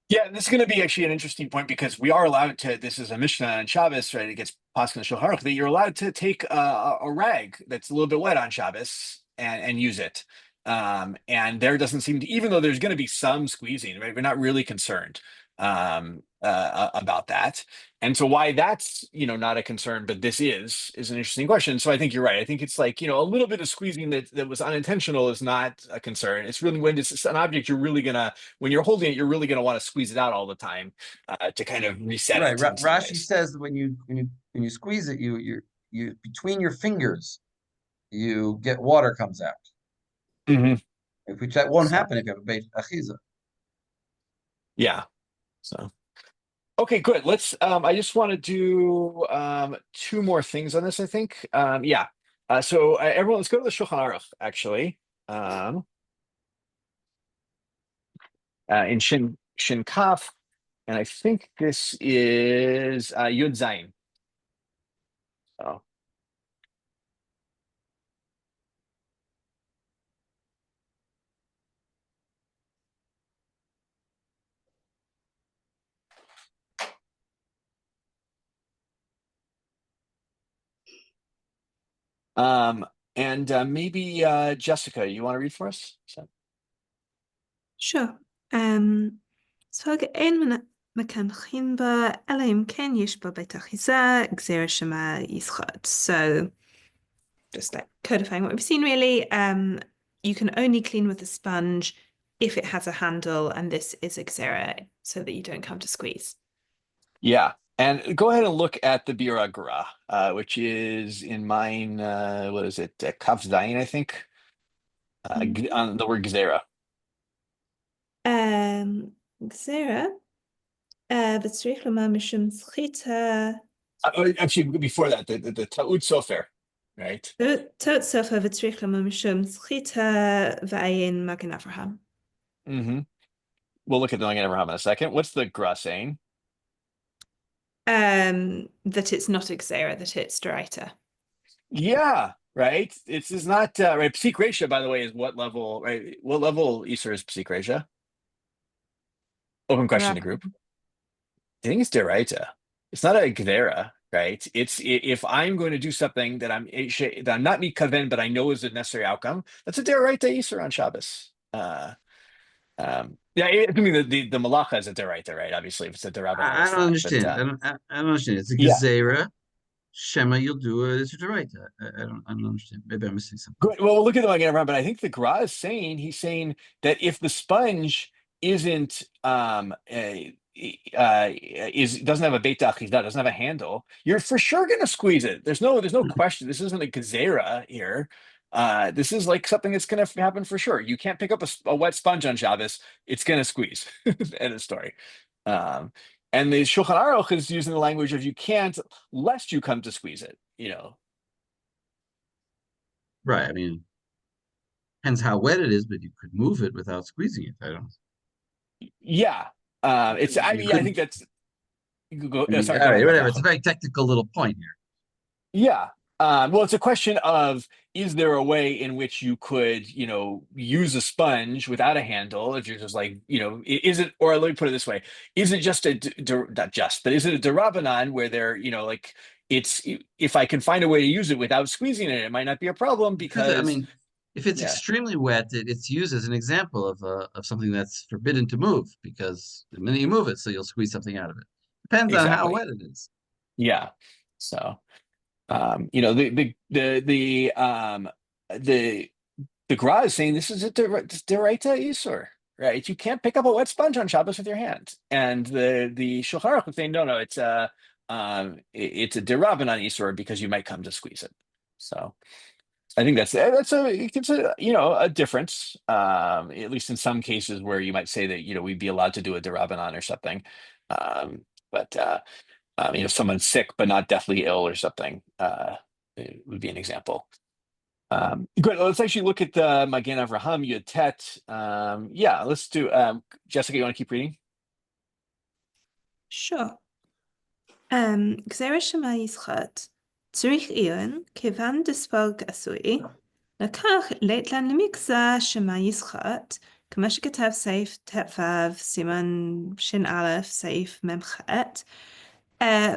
Speaker 2: Yeah, and this is going to be actually an interesting point, because we are allowed to. This is a Mishnah on Shabbos, right? It gets passed in the Shulchan Aruch that you're allowed to take a rag that's a little bit wet on Shabbos and use it. And there doesn't seem to, even though there's going to be some squeezing, right? We're not really concerned about that. And so why that's not a concern, but this is an interesting question. So I think you're right. I think it's like, a little bit of squeezing that was unintentional is not a concern. It's really when it's an object when you're holding it, you're really gonna want to squeeze it out all the time to kind of reset
Speaker 1: Right.
Speaker 2: it. In some
Speaker 1: Rashi
Speaker 2: ways.
Speaker 1: says that when you squeeze it, you between your fingers, you get water comes out. Which that won't happen if you have a beit achiza.
Speaker 2: Yeah. So. Okay, good. Let's. I just want to do two more things on this, I think. Yeah. So everyone, let's go to the Shulchan Aruch, actually. In Shin Kaf, and I think this is Yud Zayin. So. And maybe Jessica, you want to read for us?
Speaker 9: Sure. ספג אין מקנחים בה, אלא אם כן יש בה בית אחיזה, גזירה שמה יסחט. So, just like codifying what we've seen really, you can only clean with a sponge if it has a handle, and this is a gzera, so that you don't come to squeeze.
Speaker 2: Yeah, and go ahead and look at the Biragra, which is in mine, what is it, Kaf Zayin, I think, on the word gzera.
Speaker 9: גזירה, וצריך לומר משום סחיטה.
Speaker 2: Actually, before that, the Ta'ud Sofer, right?
Speaker 9: טעות סופר וצריך לומר משום סחיטה ועין מגן אברהם.
Speaker 2: We'll look at the Magen Avraham in a second. What's the Gra saying?
Speaker 9: That it's not a gzera, that it's d'oraita.
Speaker 2: Yeah, right. It's not right. Psik Resha, by the way, is what level, right? What level Isur is Psik Resha? Open question to group. I think it's d'oraita. It's not a gzera, right? It's if I'm going to do something that I'm not mikaven, but I know is a necessary outcome. That's a d'oraita Isur on Shabbos. Yeah, I mean the malacha is a d'oraita, right? Obviously, if it's a d'rabbanan,
Speaker 1: I don't understand. I don't understand. It's a gezerah. Shema, you'll do it. It's a d'oraita. I don't understand. Maybe I'm missing something.
Speaker 2: Good. Well, we'll look at the Magen Avraham, but I think the Gra is saying that if the sponge isn't doesn't have a beit achidah, doesn't have a handle, you're for sure going to squeeze it. There's no question. This isn't a gezerah here. This is like something that's going to happen for sure. You can't pick up a wet sponge on Shabbos. It's going to squeeze. End of story. And the Shulchan Aruch is using the language of you can't lest you come to squeeze it,
Speaker 1: Right. I mean, depends how wet it is, but you could move it without squeezing it. I don't.
Speaker 2: Yeah. I think that's. Go,
Speaker 1: I mean,
Speaker 2: sorry,
Speaker 1: all right, whatever. It's a very technical little point here.
Speaker 2: Yeah. Well, it's a question of, is there a way in which you could, use a sponge without a handle? If you're just like, is it, or let me put it this way, is it just not just, but is it a d'rabbanan where they're, like, it's, if I can find a way to use it without squeezing it, it might not be a problem because.
Speaker 1: I mean, if it's extremely wet, it's used as an example of something that's forbidden to move because the minute you move it, so you'll squeeze something out of it. Depends on how wet it is.
Speaker 2: Yeah. So. The Gra is saying this is a d'oraita isur, right? You can't pick up a wet sponge on Shabbos with your hand, and the Shulchan Aruch is saying no, it's a d'rabbanan isur because you might come to squeeze it. So I think it's a difference, at least in some cases where you might say that we'd be allowed to do a d'rabbanan or something, but. If someone's sick but not deathly ill or something, it would be an example. Good. Let's actually look at the Magen Avraham Yud Tet. Yeah, let's do. Jessica, you want to keep reading?
Speaker 9: Sure. גזירה שמה יסחט, צריך עיון, כיוון דספוג עשוי, לקח ליתלן למקצה שמה יסחט, כמו שכתב סעיף ט"ו, סימן ש"א, סעיף מ"ח,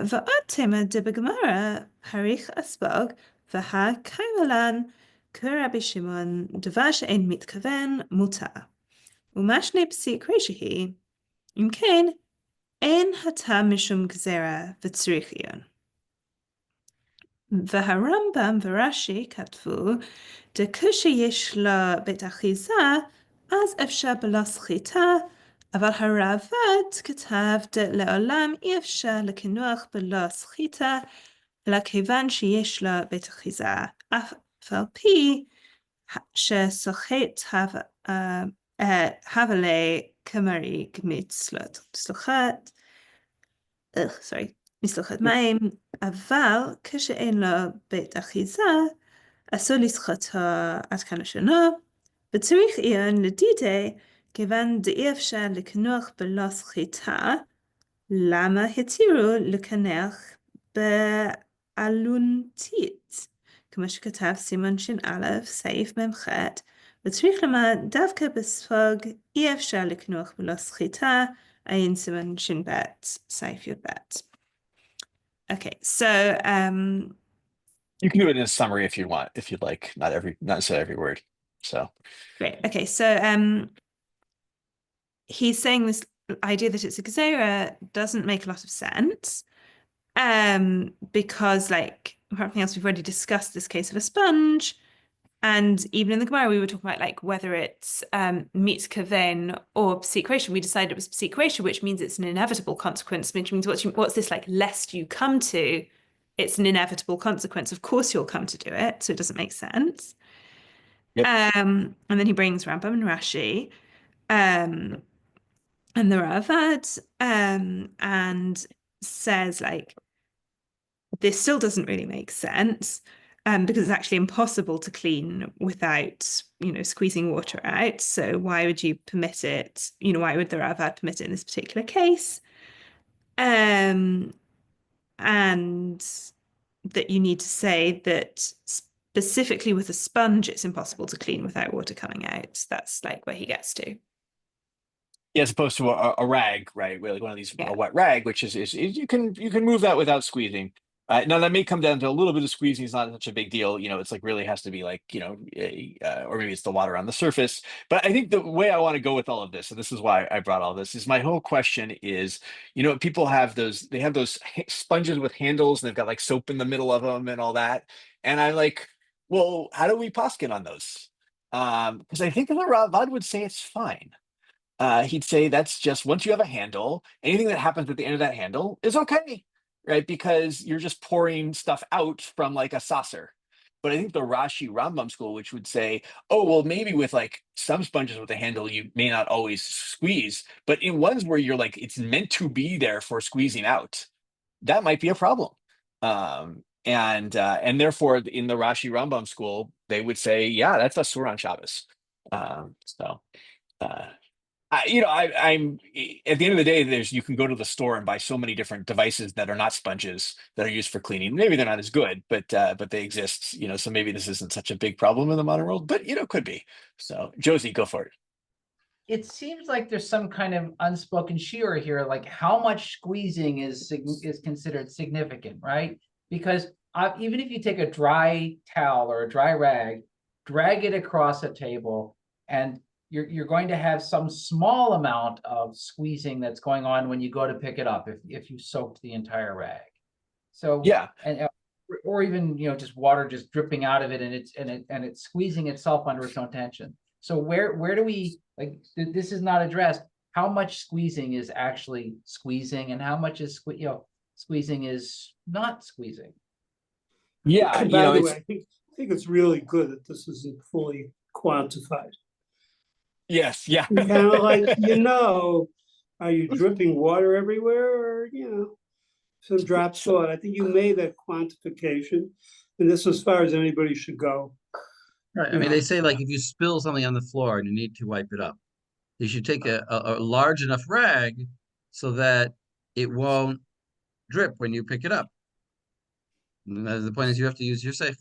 Speaker 9: ועוד תמה דבגמרא, הריך אספוג, והקיימלן, כרבי שמעון, דבר שאין מתכוון, מותר. ומשנה פסיק רש"י, אם כן, אין הטעם משום גזירה וצריך עיון. והרמב"ם ורש"י כתבו, דכשיש לה בית אחיזה, אז אפשר בלא סחיטה, אבל הרעב"ד כתב לעולם אי אפשר לקינוח בלא סחיטה, אלא כיוון שיש לה בית אחיזה, אף על פי שסוחט הבלה כמרי מסלוחת מים, אבל כשאין לו בית אחיזה, אסור לסחוטו עד כמה שונו, וצריך עיון לדידי, כיוון דאי אפשר לקנוח בלא סחיטה, למה התירו לקנח בעלונתית, כמו שכתב סימן ש"א, סעיף מ"ח, וצריך לומר דווקא בספוג אי אפשר לקנוח בלא סחיטה, עין סימן ש"ב, סעיף י"ב. Okay, so
Speaker 2: You can do it in a summary if you want, if you'd like, not necessarily every word. So
Speaker 9: Great. Okay, so he's saying this idea that it's a gezerah doesn't make a lot of sense. Because like everything else, we've already discussed this case of a sponge. And even in the Gemara, we were talking about like whether it's mitz kaven or psik resha. We decided it was psik resha, which means it's an inevitable consequence, which means what's this like, lest you come to, it's an inevitable consequence. Of course you'll come to do it, so it doesn't make sense.
Speaker 2: Yep.
Speaker 9: And then he brings Rambam and Rashi and the Ravad and says like, this still doesn't really make sense. Because it's actually impossible to clean without, squeezing water out. So why would you permit it? Why would the Ravad permit it in this particular case? And that you need to say that specifically with a sponge, it's impossible to clean without water coming out. That's like where he gets to.
Speaker 2: Yeah, as opposed to a rag, right? Like one of these,
Speaker 9: Yeah.
Speaker 2: a wet rag, which is you can move that without squeezing. Now that may come down to a little bit of squeezing. It's not such a big deal. It's like really has to be like, or maybe it's the water on the surface. But I think the way I want to go with all of this, and this is why I brought all this, is my whole question is, people have those sponges with handles and they've got like soap in the middle of them and all that. And I'm like, well, how do we poskin on those? Because I think the Ravad would say it's fine. He'd say that's just once you have a handle, anything that happens at the end of that handle is okay, right? Because you're just pouring stuff out from like a saucer. But I think the Rashi Rambam school, which would say, oh, well, maybe with like some sponges with a handle, you may not always squeeze, but in ones where you're like, it's meant to be there for squeezing out, that might be a problem. And therefore in the Rashi Rambam school, they would say, yeah, that's asur on Shabbos. I'm at the end of the day, you can go to the store and buy so many different devices that are not sponges that are used for cleaning. Maybe they're not as good, but they exist. So maybe this isn't such a big problem in the modern world, but could be. So Josie, go for it.
Speaker 3: It seems like there's some kind of unspoken shiur here, like how much squeezing is considered significant, right? Because even if you take a dry towel or a dry rag, drag it across a table, and you're going to have some small amount of squeezing that's going on when you go to pick it up if you soaked the entire rag. So
Speaker 2: yeah,
Speaker 3: or even just water just dripping out of it and it's squeezing itself under its own tension. So where do we, like, this is not addressed, how much squeezing is actually squeezing and how much is squeezing is not squeezing?
Speaker 2: Yeah,
Speaker 5: and by the way, I think it's really good that this isn't fully quantified.
Speaker 2: Yes, yeah.
Speaker 5: Kind of like, are you dripping water everywhere, or some drop salt? I think you made that quantification, and this is as far as anybody should go.
Speaker 1: Right. I mean, they say like if you spill something on the floor and you need to wipe it up, you should take a large enough rag so that it won't drip when you pick it up. And the point is you have to use your safe.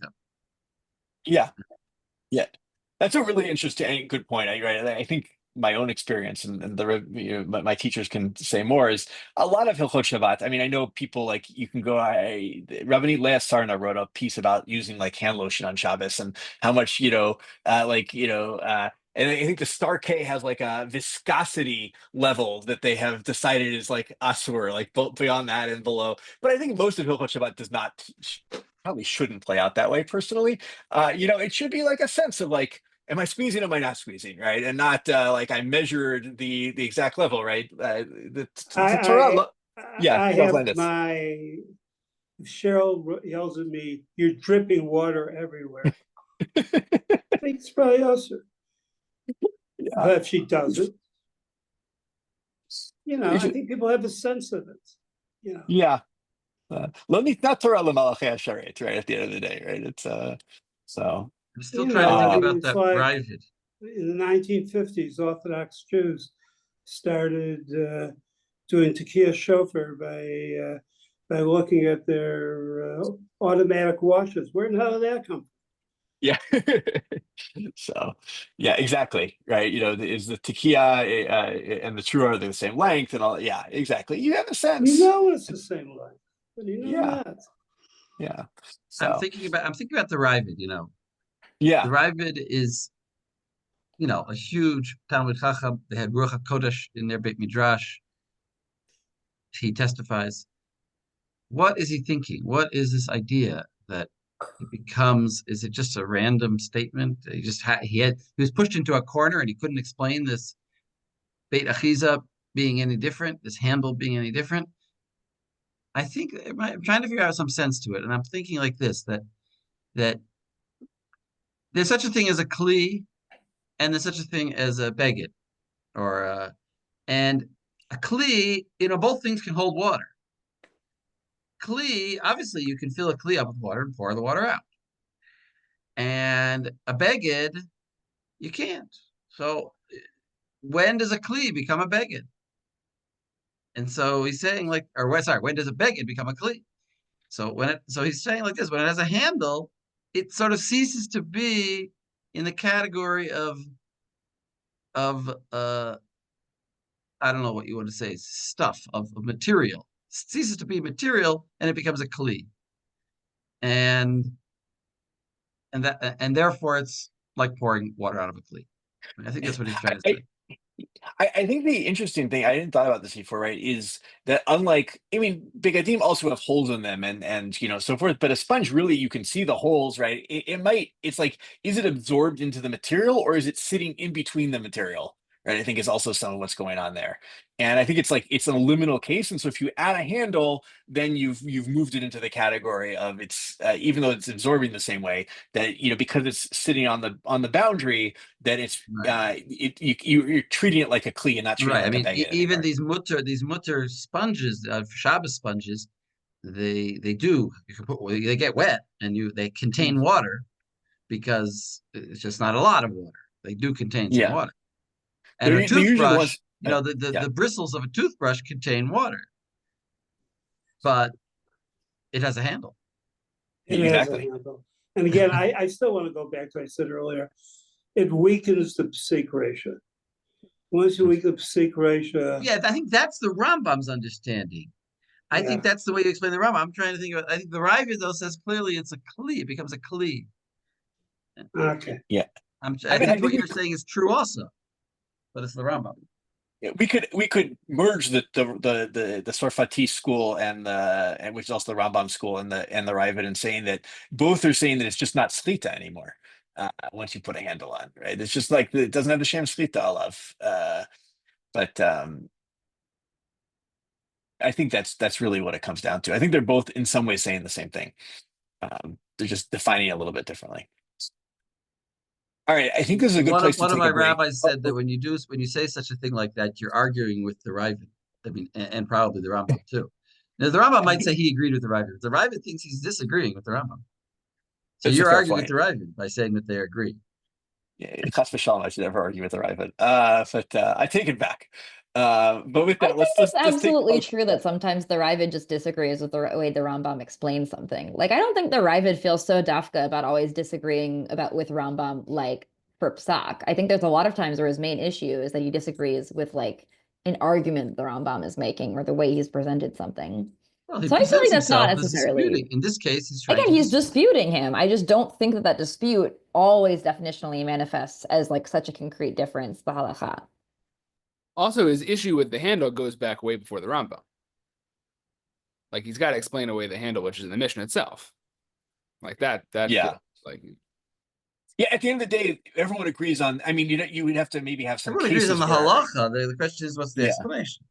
Speaker 2: Yeah. That's a really interesting, good point. I think my own experience and my teachers can say more is a lot of Hilchot Shabbat. I mean, I know people like you can go. Rabbi Leah Sarna wrote a piece about using like hand lotion on Shabbos and how much and I think the Star K has like a viscosity level that they have decided is like asur, like beyond that and below. But I think most of Hilchot Shabbat does not, probably shouldn't play out that way personally. It should be like a sense of like, am I squeezing? Am I not squeezing? Right, and not like I measured the exact level. Right. The Torah. Yeah.
Speaker 5: I have if Cheryl yells at me, "You're dripping water everywhere." I think it's probably us.
Speaker 2: Yeah.
Speaker 5: But if she does it, I think people have a sense of it.
Speaker 2: Yeah. Not Torah l'malachei hasharet, right? At the end of the day, right? It's so.
Speaker 1: I'm still trying to think about that
Speaker 5: like
Speaker 1: private.
Speaker 5: In the 1950s, Orthodox Jews started doing tekiah shofar by looking at their automatic washers. Where the hell did that come from?
Speaker 2: Yeah. So, yeah, exactly. Right. Is the tekiah and the true are the same length and all? Yeah, exactly. You have a sense.
Speaker 5: It's the same length. But that.
Speaker 2: Yeah.
Speaker 1: I'm
Speaker 2: So
Speaker 1: thinking about the Ravid, The
Speaker 2: yeah.
Speaker 1: Ravid is, a huge Talmud Chacham. They had Ruach HaKodesh in their Beit Midrash. He testifies. What is he thinking? What is this idea that it becomes? Is it just a random statement? He was pushed into a corner and he couldn't explain this Beit Achiza being any different, this handle being any different. I think I'm trying to figure out some sense to it, and I'm thinking like this: that there's such a thing as a kli, and there's such a thing as a beged, and a kli. Both things can hold water. Kli, obviously, you can fill a kli up with water and pour the water out, and a beged, you can't. So, when does a kli become a beged? And so he's saying when does a beged become a kli? So he's saying like this: when it has a handle, it sort of ceases to be in the category of I don't know what you want to say, stuff of material. It ceases to be material, and it becomes a kli. And therefore it's like pouring water out of a kli. I think that's what he's trying to say.
Speaker 2: I think the interesting thing, I didn't thought about this before, right, is that unlike, begadim also have holes in them and so forth, but a sponge, really, you can see the holes, right? It's like, is it absorbed into the material or is it sitting in between the material, right? I think is also some of what's going on there. And I think it's an liminal case. And so if you add a handle, then you've moved it into the category of it's, even though it's absorbing the same way, that, because it's sitting on the boundary, that it's
Speaker 1: Right.
Speaker 2: You're treating it like a kli and not treating it like a beged
Speaker 1: even
Speaker 2: anymore.
Speaker 1: these mutter sponges, Shabbos sponges, they get wet and they contain water because it's just not a lot of water. They do contain some
Speaker 2: Yeah.
Speaker 1: water. And
Speaker 2: They're
Speaker 1: a
Speaker 2: usually the
Speaker 1: toothbrush,
Speaker 2: ones,
Speaker 1: the bristles of a toothbrush contain water, but it has a handle.
Speaker 5: It has a
Speaker 2: Exactly.
Speaker 5: handle. And again, I still want to go back to what I said earlier. It weakens the psik ratio. Once you weaken the psik ratio.
Speaker 1: Yeah, I think that's the Rambam's understanding. I think that's the way you explain the Rambam. I'm trying to think I think the Ravid though says clearly it's a kli. It becomes a kli.
Speaker 5: Okay.
Speaker 2: Yeah.
Speaker 1: I think what you're saying is true also, but it's the Rambam.
Speaker 2: Yeah, we could merge the Sarfati school and which is also the Rambam school and the Ravid, and saying that both are saying that it's just not slita anymore once you put a handle on, right? It's just like it doesn't have the sham slita alav. But I think that's really what it comes down to. I think they're both in some ways saying the same thing. They're just defining it a little bit differently. All right, I think this is a good place to take a break.
Speaker 1: One of my rabbis said that when you say such a thing like that, you're arguing with the Ravid. And probably the Rambam too. Now, the Rambam might say he agreed with the Ravid. The Ravid thinks he's disagreeing with the Rambam. So
Speaker 2: That's
Speaker 1: you're
Speaker 2: a fair
Speaker 1: arguing
Speaker 2: point.
Speaker 1: with the Ravid by saying that they agree.
Speaker 2: Yeah, Chas v'shalom, I should never argue with the Ravid. But I take it back. But with that,
Speaker 7: it's absolutely true that sometimes the Ravid just disagrees with the way the Rambam explains something. Like, I don't think the Ravid feels so dafka about always disagreeing with Rambam, like, for psak. I think there's a lot of times where his main issue is that he disagrees with, like, an argument the Rambam is making or the way he's presented something.
Speaker 1: Well,
Speaker 7: so I feel like that's not necessarily.
Speaker 1: In this case, he's trying
Speaker 7: he's disputing him. I just don't think that dispute always definitionally manifests as like such a concrete difference, the halacha.
Speaker 4: Also, his issue with the handle goes back way before the Rambam. Like, he's got to explain away the handle, which is in the Mishnah itself. Like that
Speaker 2: yeah.
Speaker 4: Like,
Speaker 2: yeah, at the end of the day, everyone agrees on. I mean, you would have to maybe have some.
Speaker 1: Everyone agrees on the halacha. The question is, what's the explanation?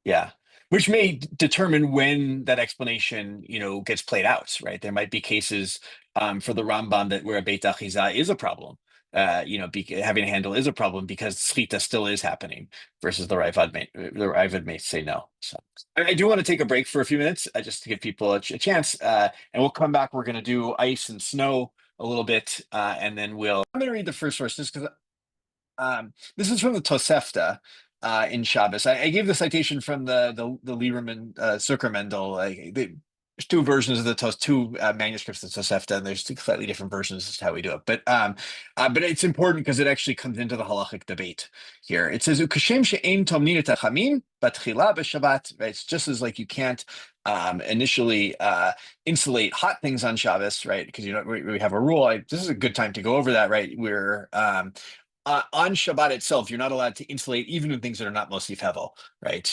Speaker 2: Yeah, which may determine when that explanation, gets played out. Right, there might be cases for the Rambam where a beit achiza is a problem. Having a handle is a problem because schita still is happening, versus the Ravid may say no. So I do want to take a break for a few minutes, just to give people a chance, and we'll come back. We're going to do ice and snow a little bit, and then I'm going to read the first verse just because this is from the Tosefta in Shabbos. I gave the citation from the Lieberman Zuckermendel. There's two versions of the two manuscripts of Tosefta, and there's two slightly different versions as to how we do it. But it's important because it actually comes into the halachic debate here. It says, "Ukashem she'ein tomnin et hachamim batchila b'Shabbat, right? It's just as like you can't initially insulate hot things on Shabbos, right? Because we have a rule. This is a good time to go over that, right? We're on Shabbat itself, you're not allowed to insulate even in things that are not mostly hevel, right?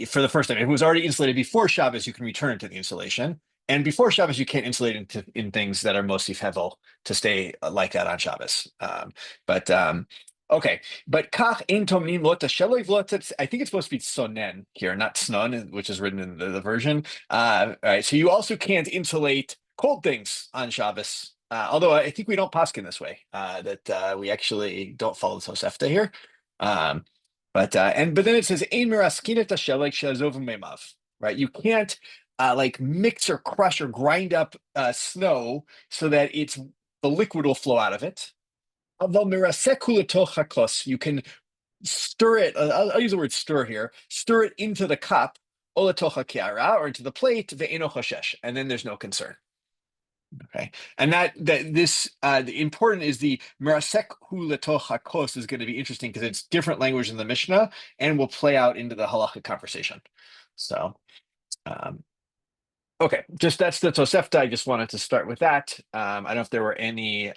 Speaker 2: For the first time, if it was already insulated before Shabbos, you can return it to the insulation. And before Shabbos, you can't insulate in things that are mostly hevel to stay like that on Shabbos. Okay, but kach ein tomnim lo tasheloi v'lo tzitz. I think it's supposed to be sonen here, not snon, which is written in the version. All right, so you also can't insulate cold things on Shabbos. Although I think we don't paskin this way, that we actually don't follow the Tosefta here. But then it says ein meraskina tasheloi shazov memav. Right, you can't like mix or crush or grind up snow so that the liquid will flow out of it. You can stir it. I'll use the word stir here. Stir it into the cup, or into the plate, and then there's no concern. Okay, and the important is the merasek hu letocha kos is going to be interesting because it's different language in the Mishnah and will play out into the halachic conversation. So, okay, that's the Tosefta. I just wanted to start with that. I don't know if there were any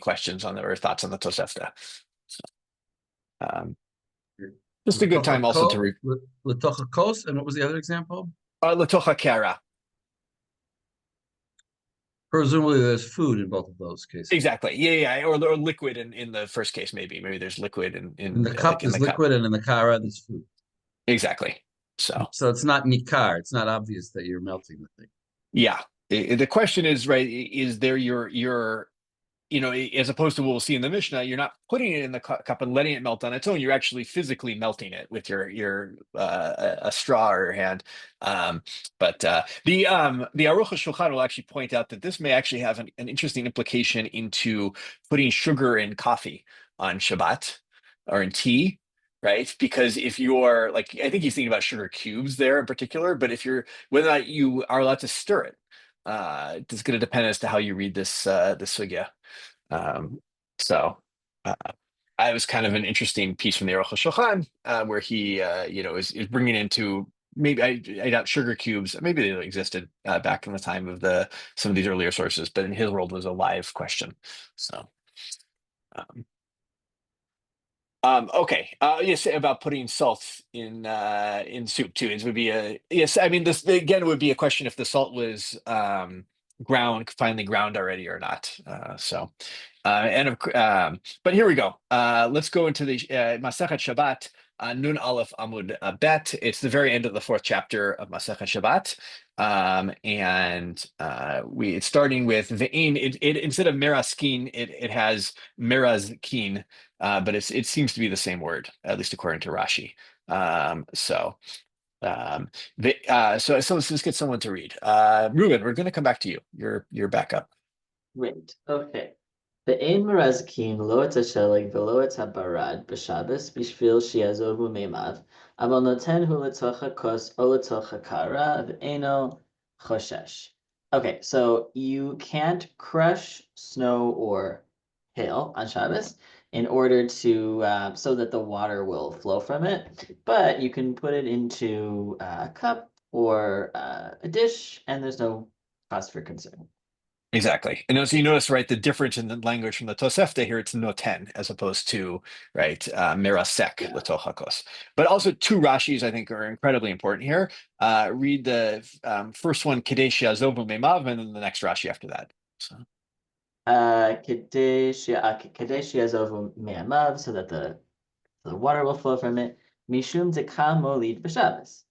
Speaker 2: questions on or thoughts on the Tosefta. So, just a good time also to read.
Speaker 1: Letocha kos, and what was the other example?
Speaker 2: Letocha kara.
Speaker 1: Presumably, there's food in both of those cases.
Speaker 2: Exactly. Yeah. Or liquid in the first case, maybe there's liquid in
Speaker 1: the cup. There's liquid, and in the kara, there's food.
Speaker 2: Exactly. So
Speaker 1: it's not nikar. It's not obvious that you're melting the thing.
Speaker 2: Yeah. The question is, right, is there your as opposed to what we'll see in the Mishnah, you're not putting it in the cup and letting it melt on its own. You're actually physically melting it with a straw or your hand. But the Aruch HaShulchan will actually point out that this may actually have an interesting implication into putting sugar in coffee on Shabbat or in tea. Right, because if you're I think he's thinking about sugar cubes there in particular, but whether or not you are allowed to stir it, it's going to depend as to how you read this sugya. So I was kind of an interesting piece from the Aruch HaShulchan where he is bringing into maybe I doubt sugar cubes, maybe they existed back in the time of some of these earlier sources, but in his world was a live question. So. Okay. Yes, about putting salt in soup too. It would be yes. I mean, this again would be a question if the salt was finally ground already or not. But here we go. Let's go into the Masechet Shabbat. Nun Aleph Amud Bet. It's the very end of the 4th chapter of Masechet Shabbat. It's starting with ve'in. It instead of meraskin, it has merazkin, but it seems to be the same word, at least according to Rashi. So let's just get someone to read. Reuben, we're going to come back to you. You're back up.
Speaker 8: Great. Okay. Ve'ein merazkin lo et hasheleg v'lo et habarad b'Shabbos b'shvil shiazovu meimav, aval noten hu letocha kos o letocha kara v'eino choshesh. Okay, so you can't crush snow or hail on Shabbos in order to so that the water will flow from it, but you can put it into a cup or a dish, and there's no cause for concern.
Speaker 2: Exactly. And as you notice, right, the difference in the language from the Tosefta here, it's noten as opposed to, right, merasek, letochakos. But also 2 Rashis, I think, are incredibly important here. Read the first one, Kadesh Yazovu Meimav, and then the next Rashi after that. So.
Speaker 8: Kadesh Yazovu Meimav, so that the water will flow from it. Mishum dekam molid b'Shabbos.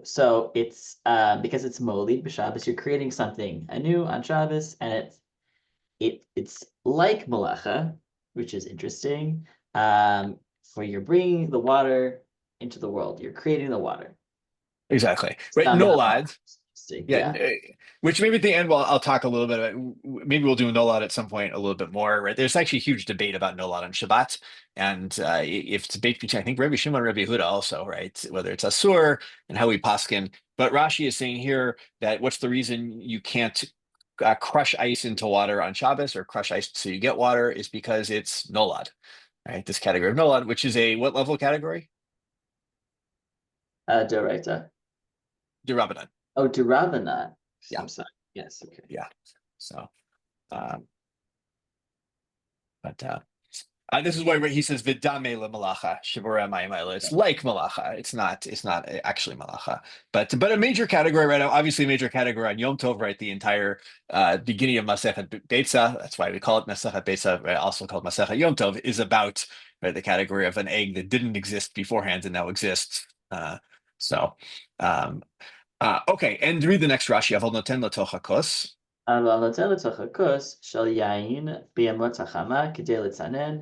Speaker 8: So it's because it's molid b'Shabbos, you're creating something anew on Shabbos, and it's like malacha, which is interesting. For you're bringing the water into the world, you're creating the water.
Speaker 2: Exactly. Right. Nolad.
Speaker 8: Yeah.
Speaker 2: Which maybe at the end, I'll talk a little bit about. Maybe we'll do Nolad at some point a little bit more. Right? There's actually a huge debate about Nolad on Shabbat, and if it's debate between, I think Rabbi Shimon and Rabbi Yehuda also, right? Whether it's Asur and how we paskin. But Rashi is saying here that what's the reason you can't crush ice into water on Shabbos or crush ice so you get water is because it's Nolad. right? This category of nolad, which is a what level category?
Speaker 8: Doraita.
Speaker 2: Derabanan.
Speaker 8: Oh, Derabanan.
Speaker 2: Yeah.
Speaker 8: I'm sorry. Yes. Okay.
Speaker 2: Yeah. So, this is why he says vidame le malacha shibura ma'imela. It's like malacha. It's not actually malacha. But a major category right now. Obviously, a major category on Yom Tov. Right, the entire beginning of Masechet Beitza. That's why we call it Masechet Beitza. Right, also called Masechet Yom Tov, is about the category of an egg that didn't exist beforehand and now exists. Okay, and read the next Rashi. Aval noten latoch hakos.
Speaker 8: אבל נותן לתוך הכוס של יין בימות החמה כדי לצנן,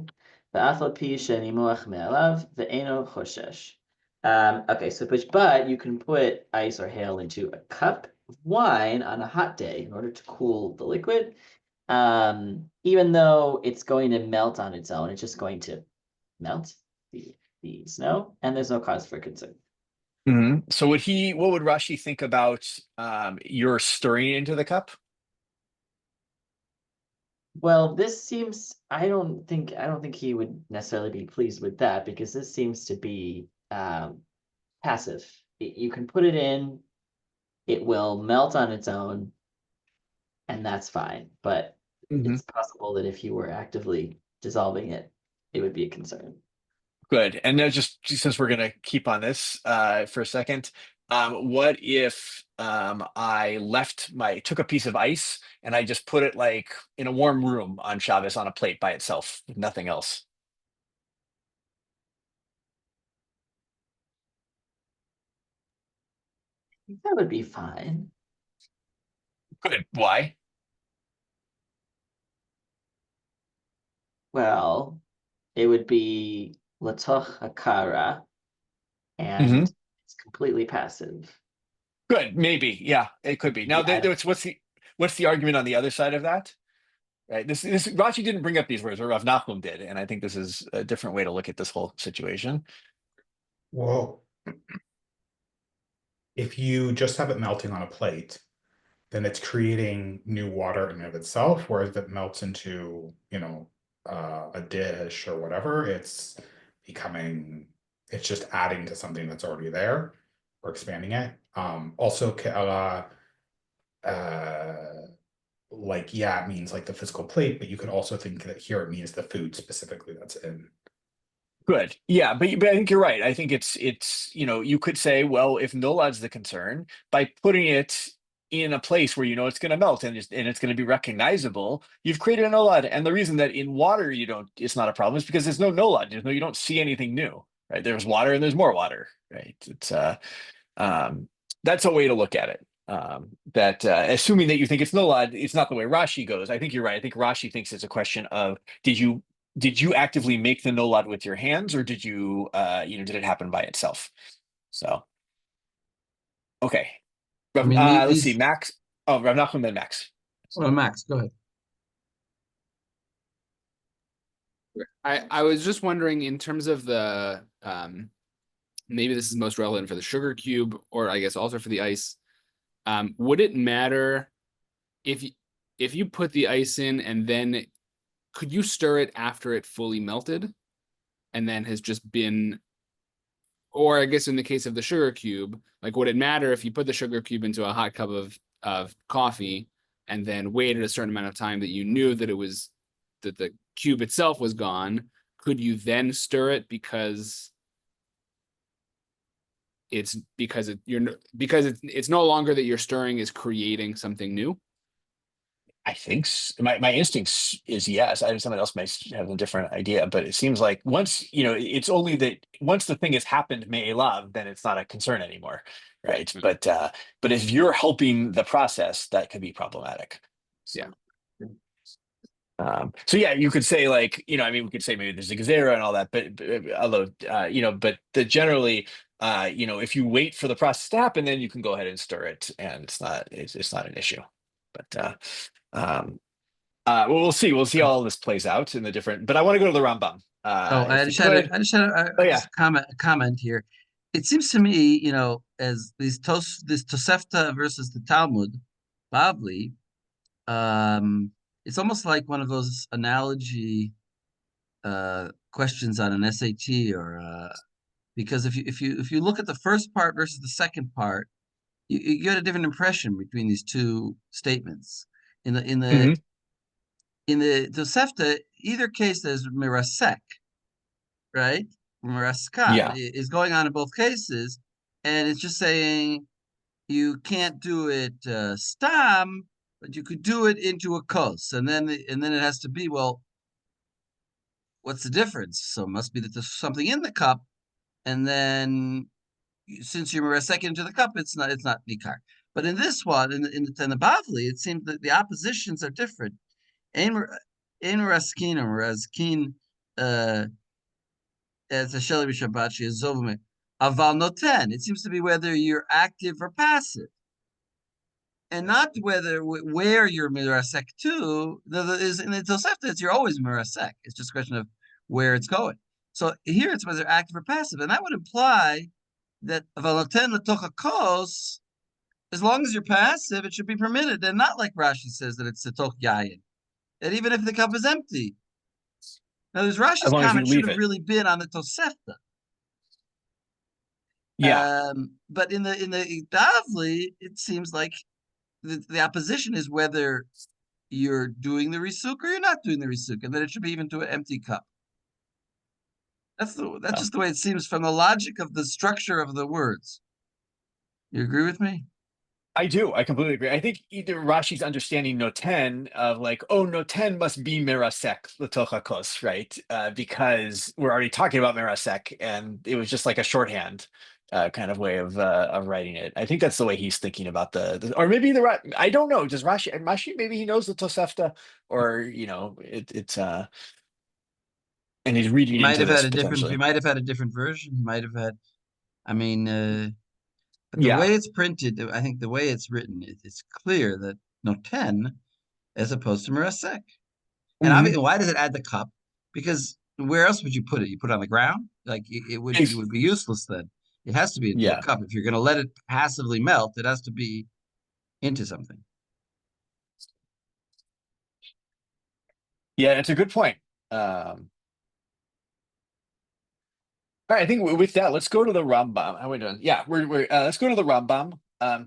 Speaker 8: ואף על פי שנימוח מעליו ואינו חושש. Okay, so but you can put ice or hail into a cup of wine on a hot day in order to cool the liquid. Even though it's going to melt on its own, it's just going to melt the snow, and there's no cause for concern.
Speaker 2: So what would Rashi think about your stirring into the cup?
Speaker 8: Well, this seems, I don't think he would necessarily be pleased with that, because this seems to be passive. You can put it in, it will melt on its own, and that's fine. But it's possible that if you were actively dissolving it, it would be a concern.
Speaker 2: Good. And now, just since we're going to keep on this for a second, what if I took a piece of ice and I just put it like in a warm room on Shabbos on a plate by itself, with nothing else?
Speaker 8: That would be fine.
Speaker 2: Good. Why?
Speaker 8: Well, it would be latoch hakara, and it's completely passive.
Speaker 2: Good. Maybe. Yeah, it could be. Now, what's the argument on the other side of that? Right. This Rashi didn't bring up these words, or Rav Nachum did, and I think this is a different way to look at this whole situation.
Speaker 6: Well, if you just have it melting on a plate, then it's creating new water in and of itself. Whereas if it melts into, a dish or whatever, it's just adding to something that's already there or expanding it. Also, it means like the physical plate, but you could also think that here it means the food specifically that's in.
Speaker 2: Good. Yeah, but I think you're right. I think it's you could say, well, if nolad's the concern, by putting it in a place where it's going to melt and it's going to be recognizable, you've created a nolad. And the reason that in water it's not a problem is because there's no nolad. You don't see anything new, right? There's water and there's more water, right? It's that's a way to look at it. That assuming that you think it's nolad, it's not the way Rashi goes. I think you're right. I think Rashi thinks it's a question of did you actively make the nolad with your hands, or did you did it happen by itself? So, okay. Let's see, Max. Oh, Rav Nachum, then Max.
Speaker 1: Well, Max, go ahead.
Speaker 4: I was just wondering, in terms of the maybe this is most relevant for the sugar cube, or I guess also for the ice. Would it matter if you put the ice in and then could you stir it after it fully melted and then has just been, or I guess in the case of the sugar cube, like would it matter if you put the sugar cube into a hot cup of coffee and then waited a certain amount of time that you knew that that the cube itself was gone? Could you then stir it because it's no longer that you're stirring is creating something new?
Speaker 2: I think my instinct is yes. Someone else might have a different idea, but it seems like once it's only that once the thing has happened, me'elav, then it's not a concern anymore, right? But if you're helping the process, that could be problematic.
Speaker 4: Yeah.
Speaker 2: So yeah, you could say like we could say maybe there's a gezerah and all that, but although generally. If you wait for the process to happen, then you can go ahead and stir it, and it's not an issue. But we'll see. We'll see how all this plays out in the different. But I want to go to the Rambam.
Speaker 1: I just had a comment here. It seems to me, as this Tosefta versus the Talmud, Bavli, it's almost like one of those analogy questions on an SAT or because if you look at the first part versus the second part, you get a different impression between these two statements. In the Tosefta, either case there's mirasek, right? Miraskan is going on in both cases, and it's just saying you can't do it stam, but you could do it into a kos, and then it has to be, well, what's the difference? So it must be that there's something in the cup, and then since you're a second into the cup, it's not nikar. But in this one, in the Bavli, it seems that the oppositions are different. Ein raskin or raskin as a sheli b'shabbat is zovme aval noten. It seems to be whether you're active or passive, and not where you're mirasek to. Is in the Tosefta, you're always mirasek. It's just a question of where it's going. So here it's whether active or passive, and that would imply that valoten letocha kos, as long as you're passive, it should be permitted, and not like Rashi says that it's tok yayin. That even if the cup is empty. Now, Rashi's comment should have really been on the Tosefta.
Speaker 2: Yeah.
Speaker 1: But in the Bavli, it seems like the opposition is whether you're doing the risuk or you're not doing the risuk, and that it should be even to an empty cup. That's just the way it seems from the logic of the structure of the words. You agree with me?
Speaker 2: I do. I completely agree. I think either Rashi's understanding noten of like, oh, noten must be mirasek l'tochakos, right? Because we're already talking about mirasek, and it was just like a shorthand kind of way of writing it. I think that's the way he's thinking about or maybe I don't know. Does Rashi maybe he knows the Tosefta, or it's and he's reading
Speaker 1: He might
Speaker 2: into
Speaker 1: have
Speaker 2: this
Speaker 1: had
Speaker 2: potentially.
Speaker 1: He might have had a different version. He might have had. I mean. But the way it's printed, I think the way it's written, it's clear that noten as opposed to mirasek. And obviously, why does it add the cup? Because where else would you put it? You put it on the ground? Like it would be useless then. It has to be into a cup. If you're going to let it passively melt, it has to be into something.
Speaker 2: Yeah, it's a good point. All right, I think with that, let's go to the Rambam. How are we doing? Yeah, we're let's go to the Rambam.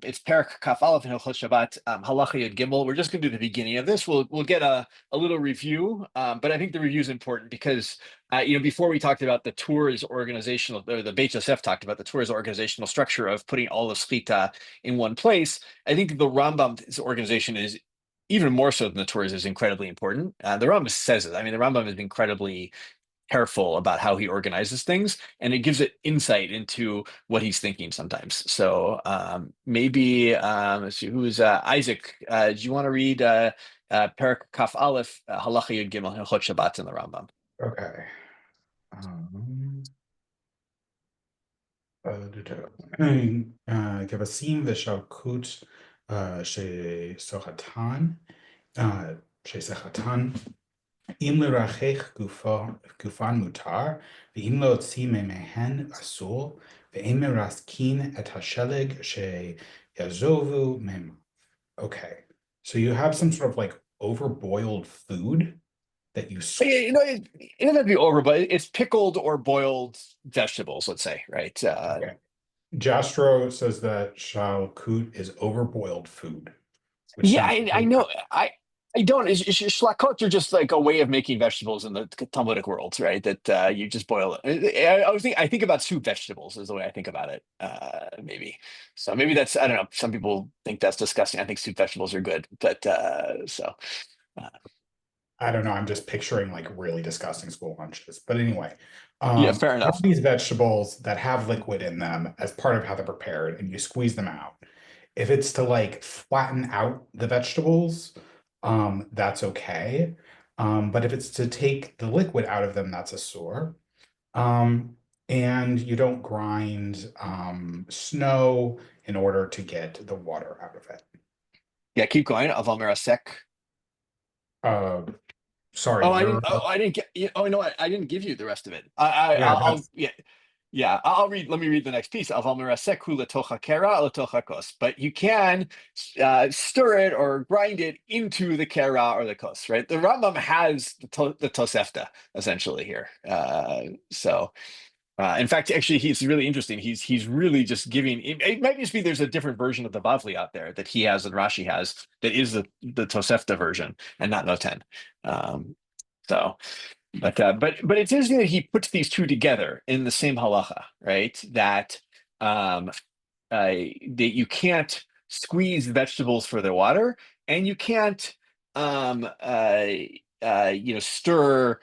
Speaker 2: It's Perek Kaf Aleph in Hilchot Shabbat, Halacha Yud Gimel. We're just going to do the beginning of this. We'll get a little review, but I think the review is important because before we talked about the Torah's organizational, or the Beit Yosef talked about the Torah's organizational structure of putting all the Shechita in one place. I think the Rambam's organization is even more so than the Torah's is incredibly important. The Rambam says it. I mean, the Rambam is incredibly careful about how he organizes things, and it gives it insight into what he's thinking sometimes. So maybe let's see, who's Isaac? Do you want to read Perek Kaf Aleph Halacha Yud Gimel Hilchot Shabbat in the Rambam?
Speaker 6: Okay. כבשים ושלקות שסחתן, אם לרחך גופן מותר, ואם להוציא ממהן אסור, ואין מרסקין את השלג שיעזובו מהם. Okay, so you have some sort of like overboiled food that you.
Speaker 2: It doesn't have to be over, but it's pickled or boiled vegetables, let's say, right?
Speaker 6: Okay. Jastro says that shalkut is overboiled food.
Speaker 2: Yeah, I know. I don't. Shlakot are just like a way of making vegetables in the Talmudic world, right? That you just boil it. I think about soup vegetables is the way I think about it. Maybe. So maybe that's, I don't know. Some people think that's disgusting. I think soup vegetables are good, but
Speaker 6: I don't know. I'm just picturing like really disgusting school lunches. But anyway,
Speaker 2: yeah, fair enough.
Speaker 6: These vegetables that have liquid in them as part of how they're prepared, and you squeeze them out. If it's to like flatten out the vegetables, that's okay. But if it's to take the liquid out of them, that's a sore. And you don't grind snow in order to get the water out of it.
Speaker 2: Yeah, keep going. Aval mirasek.
Speaker 6: Sorry.
Speaker 2: I didn't get. Oh no, I didn't give you the rest of it. Yeah. Yeah, I'll read. Let me read the next piece. But you can stir it or grind it into the kera or the kos, right? The Rambam has the tosefta essentially here. In fact, actually, he's really interesting. He's really just giving. It might just be there's a different version of the Bavli out there that he has and Rashi has that is the tosefta version and not Noten. But it's interesting that he puts these two together in the same halacha, right? That you can't squeeze vegetables for their water, and you can't stir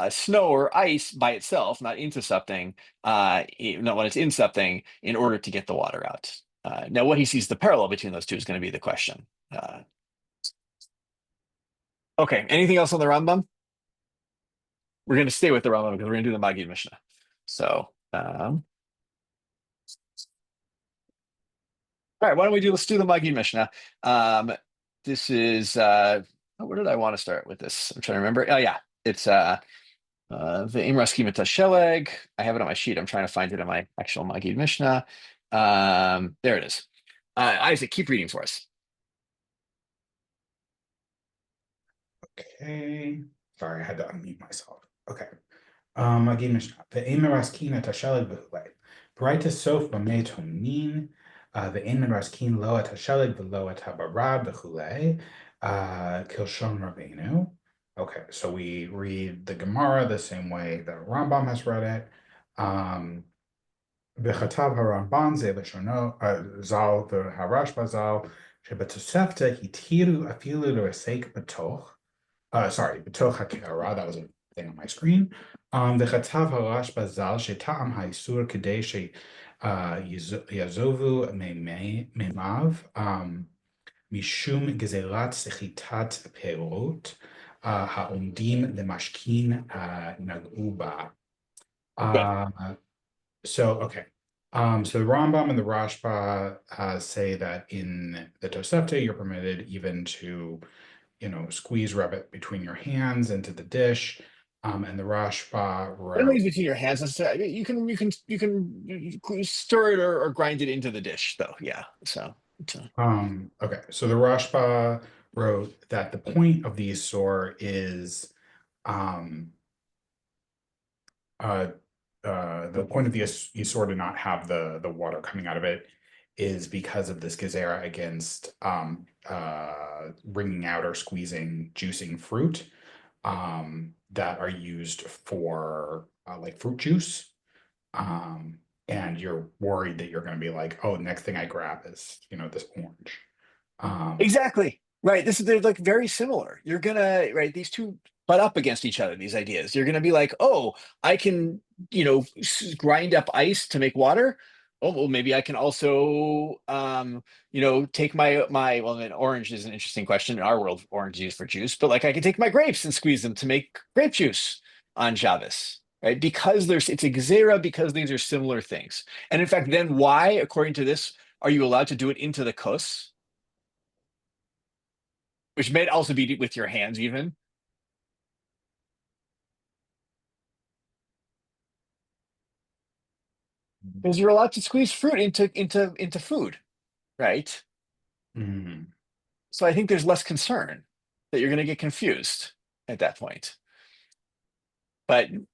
Speaker 2: snow or ice by itself, not into something, not when it's in something, in order to get the water out. Now, what he sees the parallel between those two is going to be the question. Okay, anything else on the Rambam? We're going to stay with the Rambam because we're going to do the Magid Mishnah. So, all right, why don't we let's do the Magid Mishnah. This is, where did I want to start with this? I'm trying to remember. Oh, yeah, it's the Imras Kimat Sheleg. I have it on my sheet. I'm trying to find it in my actual Magid Mishnah. There it is. Isaac, keep reading for us.
Speaker 6: Okay. Sorry, I had to unmute myself. Okay. Magid Mishnah. Ve'ein meraskin et hasheleg v'hulei. B'raita sof b'mei tonin. Ve'ein meraskin lo et hasheleg v'lo et habarad v'hulei. Kilshon Rabbeinu. Okay, so we read the Gemara the same way that Rambam has read it. V'chatav haRamban ze l'shono zal v'harashba zal shebetosefta hitiru afilu l'resek b'toch. Sorry, b'toch ha'kera, that was a thing on my screen. V'chatav harashba zal she'ta'am ha'isur kedei she'yazovu memav mishum gezerat sechitat perot ha'omdim lemashkin nag'u ba. So the Rambam and the Rashba say that in the Tosefta you're permitted even to, rub it between your hands into the dish. And the Rashba
Speaker 2: It means between your hands. You can stir it or grind it into the dish, though. Yeah.
Speaker 6: Okay. So the Rashba wrote that the point of the Isur is the point of the Isur to not have the water coming out of it is because of this gezerah against wringing out or squeezing, juicing fruit that are used for like fruit juice. And you're worried that you're going to be like, oh, next thing I grab is, this orange.
Speaker 2: Exactly. Right. They're like very similar. You're gonna, right, these two butt up against each other, these ideas. You're gonna be like, oh, I can, grind up ice to make water. Oh, well, maybe I can also, take my well, an orange is an interesting question. In our world, orange is used for juice, but like I can take my grapes and squeeze them to make grape juice on Shabbos, right? Because it's a gezerah, because these are similar things. And in fact, then why, according to this, are you allowed to do it into the kos? Which may also be with your hands even. Because you're allowed to squeeze fruit into food, right?
Speaker 6: Mm-hmm.
Speaker 2: So I think there's less concern that you're going to get confused at that point. And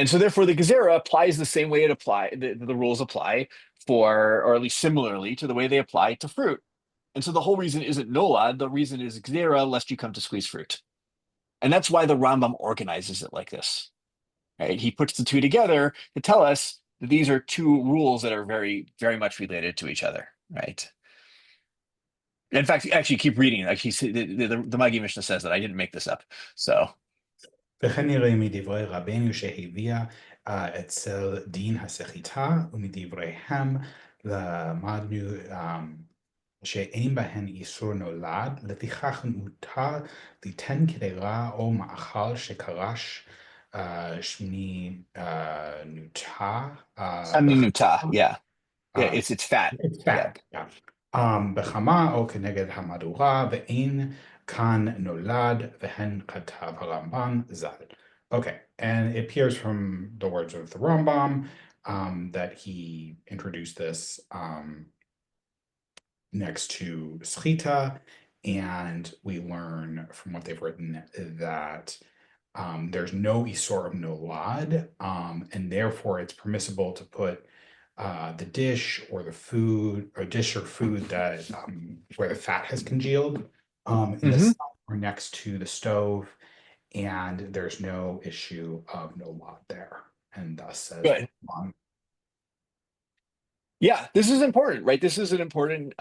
Speaker 2: so therefore the gezerah applies the same way the rules apply or at least similarly to the way they apply to fruit. And so the whole reason isn't nolad, the reason is gezerah, lest you come to squeeze fruit. And that's why the Rambam organizes it like this, right? He puts the two together to tell us that these are two rules that are very, very much related to each other, right? In fact, actually keep reading. Like the Magid Mishnah says that. I didn't make this up. So.
Speaker 6: וכנראה מדברי רבנו שהביאה אצל דין הסחיטה ומדבריהם למדנו שאין בהן איסור נולד, לפיכך מותר ליתן קדירה או מאכל שקרש שמינותה.
Speaker 2: Yeah. It's fat.
Speaker 6: It's fat, yeah. בחמה או כנגד המדורה, ואין כאן נולד, והן כתב הרמב"ן ז"ל. Okay, and it appears from the words of the Rambam that he introduced this next to schita, and we learn from what they've written that there's no isor of nolad, and therefore it's permissible to put the dish or the food, or dish or food that where the fat has congealed in the sun or next to the stove, and there's no issue of nolad there, and thus says
Speaker 2: Good. Yeah, this is important, right? This is an important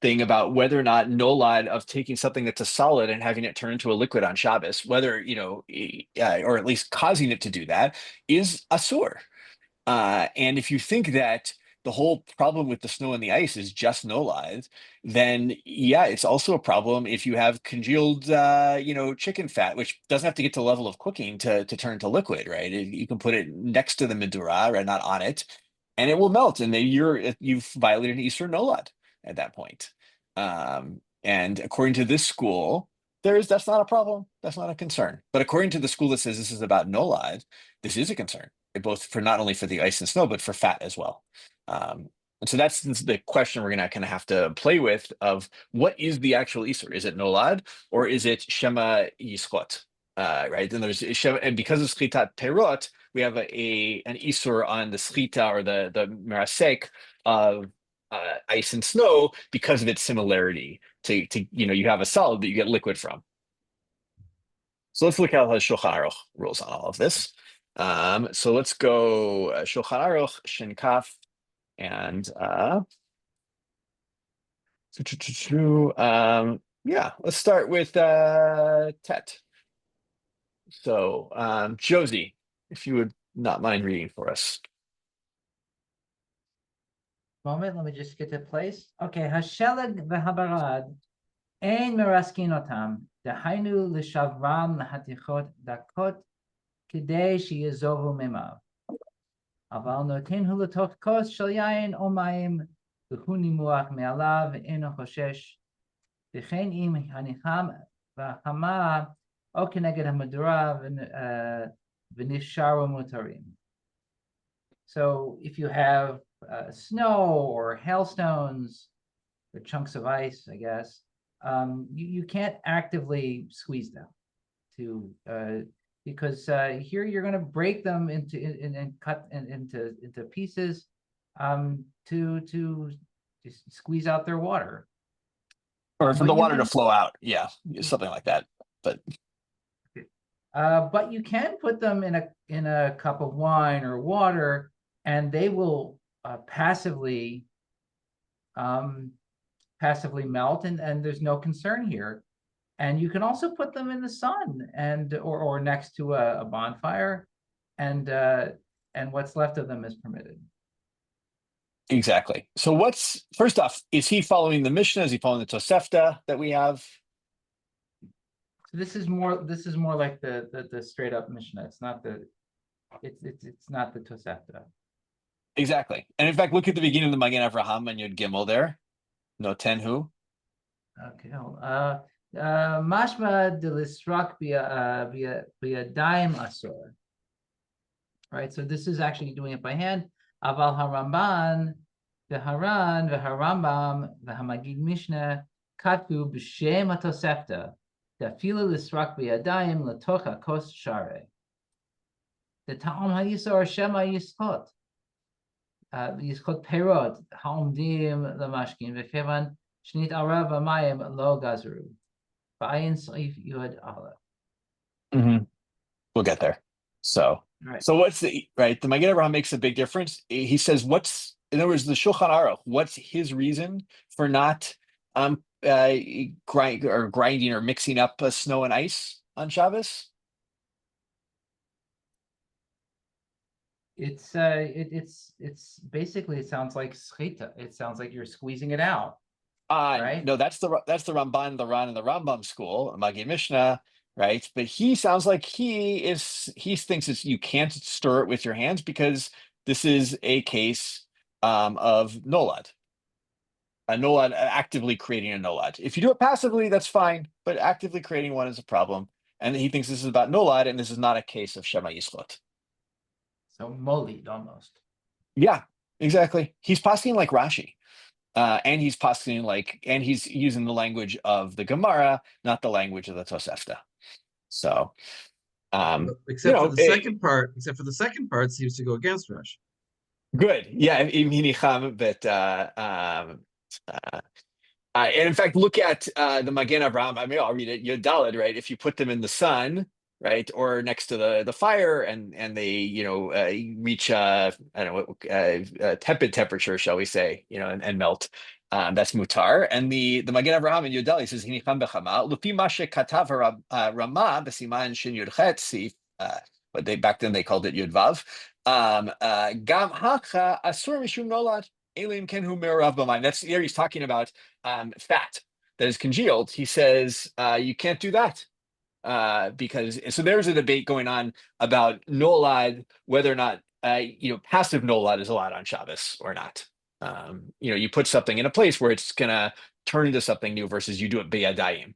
Speaker 2: thing about whether or not nolad of taking something that's a solid and having it turn into a liquid on Shabbos, whether, or at least causing it to do that, is asur. And if you think that the whole problem with the snow and the ice is just nolad, then yeah, it's also a problem if you have congealed, chicken fat, which doesn't have to get to the level of cooking to turn to liquid, right? You can put it next to the medura, right, not on it, and it will melt, and then you've violated an Isur nolad at that point. And according to this school, that's not a problem. That's not a concern. But according to the school that says this is about nolad, this is a concern, both for not only for the ice and snow, but for fat as well. And so that's the question we're gonna kind of have to play with of what is the actual Isur? Is it nolad or is it shema yischot? Right? And there's shema, and because of schlitat perot, we have an Isur on the schita or the merasek of ice and snow because of its similarity to you have a solid that you get liquid from. So let's look at how Shulchan Aruch rules on all of this. So let's go Shulchan Aruch Shin Kaf, and let's start with Tet. So Josie, if you would not mind reading for us.
Speaker 3: Moment, let me just get to place. Okay, Hashelag v'habarad ein meraskin otam, dahainu l'shavram lahatichot dakot kidei shiyazovu memav. Aval notenhu l'toch kos shel yain o mayim v'hu nimuach me'alav eno choshesh v'chein im hanicham v'hama o keneged hamadura v'nifsharu mutarim. So if you have snow or hailstones or chunks of ice, I guess, you can't actively squeeze them because here you're going to break them and cut into pieces to just squeeze out their water,
Speaker 2: or for the water to flow out. Yeah, something like that.
Speaker 3: But you can put them in a cup of wine or water, and they will passively melt, and there's no concern here. And you can also put them in the sun or next to a bonfire, and what's left of them is permitted.
Speaker 2: Exactly. So first off, is he following the Mishnah? Is he following the Tosefta that we have?
Speaker 3: So this is more like the straight up Mishnah. It's not the Tosefta.
Speaker 2: Exactly. And in fact, look at the beginning of the Magen Avraham and Yud Gimel there. No tenhu.
Speaker 3: Okay. Mashma delistrak biyadayim asur. Right. So this is actually doing it by hand. Aval haramban, v'haran, v'harambam, v'hamagid mishnah katvu b'shem hatosefta. Dafila listrak biyadayim latoch hakos share. The ta'am hayisor shema yischot. Yischot perot haomdim lamashkin v'kevan shnit arav amayim lo gazru. Ba'ayin saif yud aleph.
Speaker 2: We'll get there. So,
Speaker 3: right.
Speaker 2: So what's the Magen Avraham makes a big difference. He says, in other words, the Shulchan Aruch, what's his reason for not grinding or mixing up snow and ice on Shabbos?
Speaker 3: It's basically, it sounds like schita. It sounds like you're squeezing it out. Right?
Speaker 2: No, that's the Ramban, the Ran, and the Rambam school, Magi Mishnah, right? But he sounds like he thinks you can't stir it with your hands because this is a case of nolad. A nolad, actively creating a nolad. If you do it passively, that's fine, but actively creating one is a problem. And he thinks this is about nolad, and this is not a case of Shema Yischot.
Speaker 3: So molid almost.
Speaker 2: Yeah, exactly. He's posting like Rashi. And he's posting and he's using the language of the Gemara, not the language of the Tosefta. So,
Speaker 1: except for the second part, it seems to go against Rashi.
Speaker 2: Good. Yeah. And in fact, look at the Magen Avraham. I mean, I'll read it. Yodalid, right? If you put them in the sun, right, or next to the fire, and they reach I don't know tepid temperature, shall we say, and melt. That's mutar. And the Magen Avraham in Yodalid says hinicham bechama lupi mashe katav Rama b'siman shin yudchet sif. But back then they called it Yudvav. Gam hacha asur mishum nolad. Elim ken hu merav b'mayim. That's there. He's talking about fat that is congealed. He says you can't do that because so there's a debate going on about nolad, whether or not passive nolad is allowed on Shabbos or not. You put something in a place where it's gonna turn into something new versus you do it beyadayim.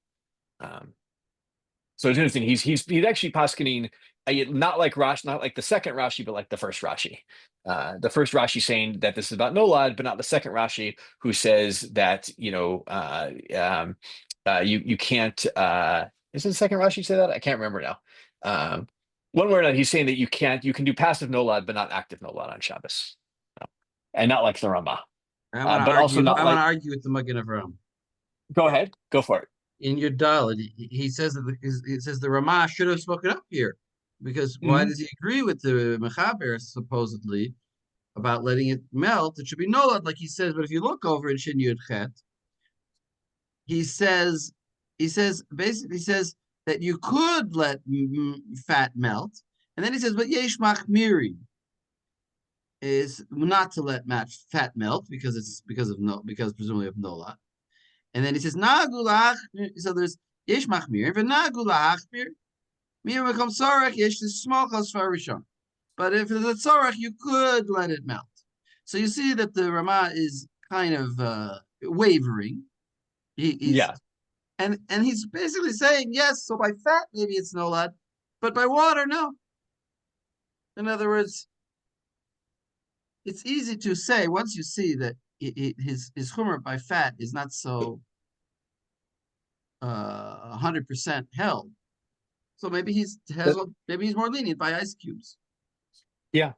Speaker 2: So it's interesting. He's actually paskening not like Rashi, not like the second Rashi, but like the first Rashi. The first Rashi saying that this is about nolad, but not the second Rashi who says that you can't. Is it the second Rashi say that? I can't remember now. One way or another, he's saying that you can do passive nolad, but not active nolad on Shabbos, and not like the Ramah. But also not
Speaker 1: I
Speaker 2: like.
Speaker 1: want to argue with the Magen Avraham.
Speaker 2: Go ahead, go for it.
Speaker 1: In your Dalit, he says that the Ramah should have spoken up here, because why does he agree with the Mechaber supposedly about letting it melt? It should be nolad, like he says. But if you look over in Shin Yud Chet, he basically says that you could let fat melt, and then he says, but yesh machmiri is not to let fat melt because presumably of nolad. And then he says, Nagulach, so there's Yesh Machmir, if Nagulach, Mir becomes Sarach, Yesh is small Rishon. But if it's a Sarach, you could let it melt. So you see that the Ramah is kind of wavering. And he's basically saying, yes, so by fat, maybe it's nolad, but by water, no. In other words, it's easy to say once you see that his chumrah by fat is not so 100% held. So maybe he's more lenient by ice cubes.
Speaker 2: Yeah.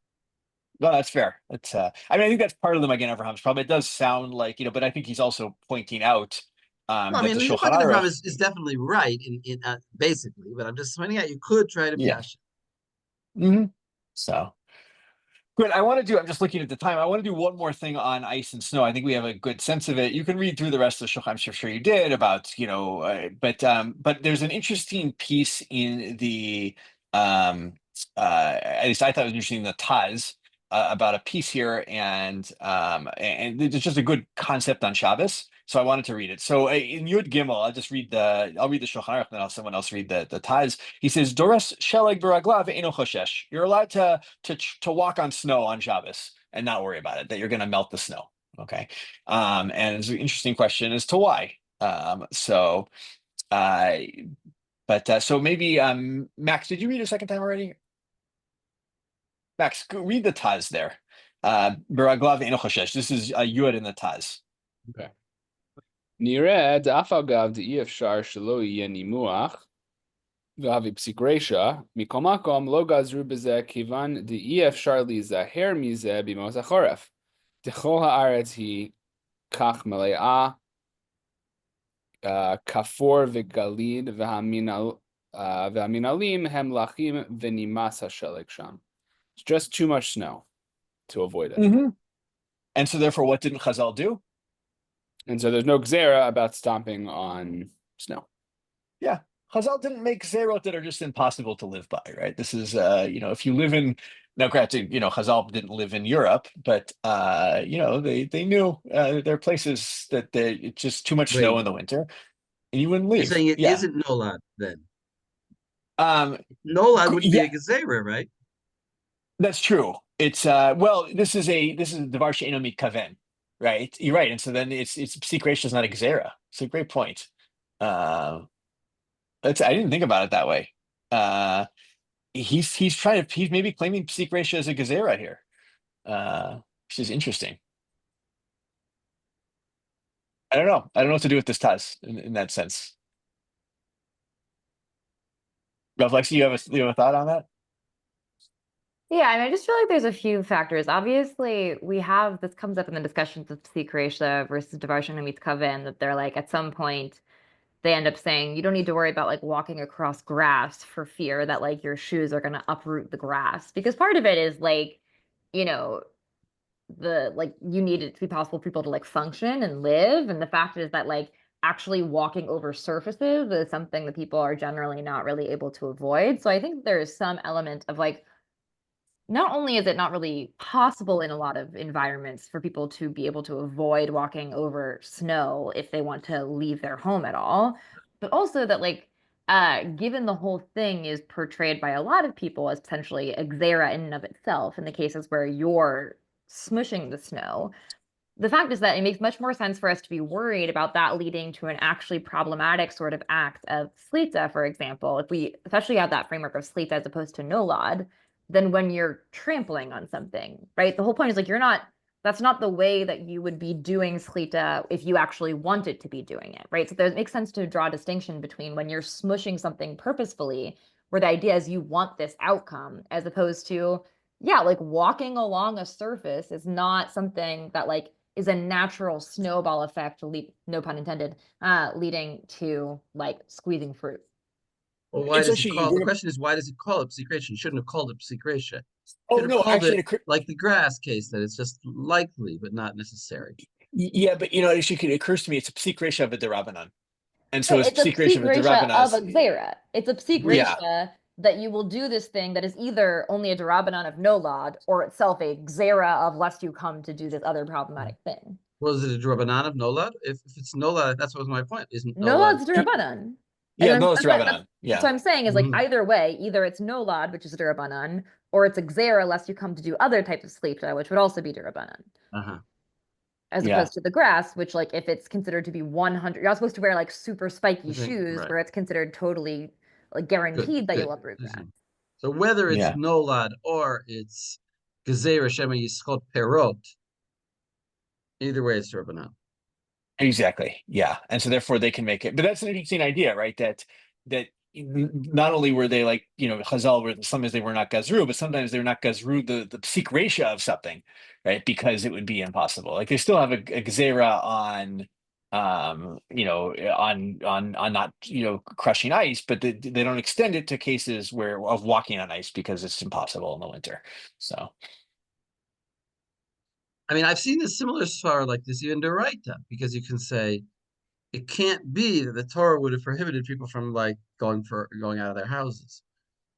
Speaker 2: No, that's fair. That's I think that's part of the Magen Abraham's problem. It does sound like, but I think he's also pointing out
Speaker 1: the Magen Avraham is definitely right in basically, but I'm just pointing out you could try to bash
Speaker 2: it. So good. I'm just looking at the time. I want to do one more thing on ice and snow. I think we have a good sense of it. You can read through the rest of the Shulchan. I'm sure you did about, but there's an interesting piece in the, at least I thought it was interesting, the Taz about a piece here, and it's just a good concept on Shabbos. So I wanted to read it. So in Yud Gimel, I'll read the Shulchan Aruch, then I'll have someone else read the Taz. He says, Doras sheleg baraglav eino choshesh. You're allowed to walk on snow on Shabbos and not worry about it, that you're going to melt the snow. Okay. And it's an interesting question as to why. So maybe Max, did you read it a second time already? Max, read the Taz there. Baraglav eino choshesh. This is Yud in the Taz.
Speaker 4: Okay. נראה דאף אגב דאי אפשר שלא יהיה נימוח ואבי פסיק רשע, מכל מקום לא גזרו בזה כיוון דאי אפשר להיזהר מזה בימות החורף. דכל הארץ היא כך מלאה, כפור וגליד והמנהלים הם לחים ונמאס השלג שם. It's just too much snow to avoid it.
Speaker 2: And so therefore, what didn't Chazal do?
Speaker 4: And so there's no gzera about stomping on snow.
Speaker 2: Yeah. Chazal didn't make zerot that are just impossible to live by, right? This is, if you live in, now granted, Chazal didn't live in Europe, but, they knew there are places that it's just too much snow in the winter and you wouldn't leave.
Speaker 1: You're saying it isn't nolad then? Nolad would be a gezerah, right?
Speaker 2: That's true. It's, this is Devar She'eino Mitkaven. Right, you're right, and so then it's psik reisha is not a gezerah. It's a great point. I didn't think about it that way. he's maybe claiming psik reisha as a gezerah here, which is interesting. I don't know what to do with this Taz in that sense. Rav Lexi, you have a thought on that?
Speaker 7: Yeah, I just feel like there's a few factors. Obviously, we have this comes up in the discussions of psik reisha versus davar meets kaven, that they're like at some point they end up saying you don't need to worry about like walking across grass for fear that like your shoes are going to uproot the grass, because part of it is like, you know, you need it to be possible for people to like function and live, and the fact is that like actually walking over surfaces is something that people are generally not really able to avoid. So I think there is some element of like, not only is it not really possible in a lot of environments for people to be able to avoid walking over snow if they want to leave their home at all, but also that like given the whole thing is portrayed by a lot of people as potentially a xera in and of itself in the cases where you're smushing the snow, the fact is that it makes much more sense for us to be worried about that leading to an actually problematic sort of act of slita, for example, if we especially have that framework of slita as opposed to nolad, than when you're trampling on something, right? The whole point is like that's not the way that you would be doing slita if you actually wanted to be doing it, right? So it makes sense to draw a distinction between when you're smushing something purposefully, where the idea is you want this outcome, as opposed to, yeah, like walking along a surface is not something that like is a natural snowball effect, no pun intended, leading to like squeezing fruit.
Speaker 1: Well, why
Speaker 2: It's
Speaker 1: does it
Speaker 2: actually
Speaker 1: call? The question is, why does it call it psik reisha? You shouldn't have called it psik reisha.
Speaker 2: Oh
Speaker 1: Should have
Speaker 2: no,
Speaker 1: called
Speaker 2: actually,
Speaker 1: it like the grass case, that it's just likely but not necessary.
Speaker 2: yeah, but it actually occurs to me it's a psik reisha of a derabanan, and so
Speaker 7: Right,
Speaker 2: it's
Speaker 7: it's a
Speaker 2: psik reisha
Speaker 7: psik
Speaker 2: of a
Speaker 7: reisha of a
Speaker 2: derabanan.
Speaker 7: xera. It's a psik
Speaker 2: Yeah.
Speaker 7: reisha that you will do this thing that is either only a derabanan of nolad or itself a xera of lest you come to do this other problematic thing.
Speaker 1: Was it a drabanan of nolad? If it's nolad, that's what was my point. Isn't nolad?
Speaker 7: Nolad's derabanan.
Speaker 2: Yeah,
Speaker 7: And
Speaker 2: no, it's
Speaker 7: that's
Speaker 2: derabanan. Yeah.
Speaker 7: what I'm saying is like
Speaker 1: Mhm.
Speaker 7: either way, either it's nolad, which is a derabanan, or it's a xera lest you come to do other types of slita, which would also be derabanan.
Speaker 1: Uh-huh.
Speaker 7: As
Speaker 2: Yeah.
Speaker 7: opposed to the grass, which like if it's considered to be 100, you're not supposed to wear like super spiky
Speaker 1: Okay,
Speaker 7: shoes
Speaker 1: right.
Speaker 7: where it's considered totally like
Speaker 1: Good,
Speaker 7: guaranteed that
Speaker 1: good.
Speaker 7: you'll uproot grass.
Speaker 1: So whether it's
Speaker 2: Yeah.
Speaker 1: nolad or it's gezerah shema yischot perot, either way it's drabanan.
Speaker 2: Exactly. Yeah. And so therefore they can make it. But that's an interesting idea, right? That not only were they like, Chazal were sometimes they were not gazru, but sometimes they were not gazru the psik reisha of something, right? Because it would be impossible. Like they still have a gzera on on not crushing ice, but they don't extend it to cases of walking on ice because it's impossible in the winter. So
Speaker 1: I mean, I've seen a similar svara like this even deraita, because you can say it can't be that the Torah would have prohibited people from like going out of their houses.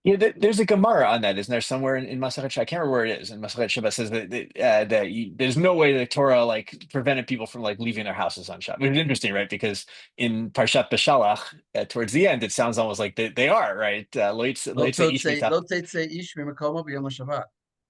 Speaker 2: yeah, there's a Gemara on that, isn't there? Somewhere in Masachet Shabbat, I can't remember where it is. And Masachet Shabbat says that there's no way the Torah like prevented people from like leaving their houses on Shabbat. Which is interesting, right? Because in Parshat Beshalach, towards the end, it sounds almost like they are, right?
Speaker 1: Lo tetzei ish mimakomo b'yom HaShabbat.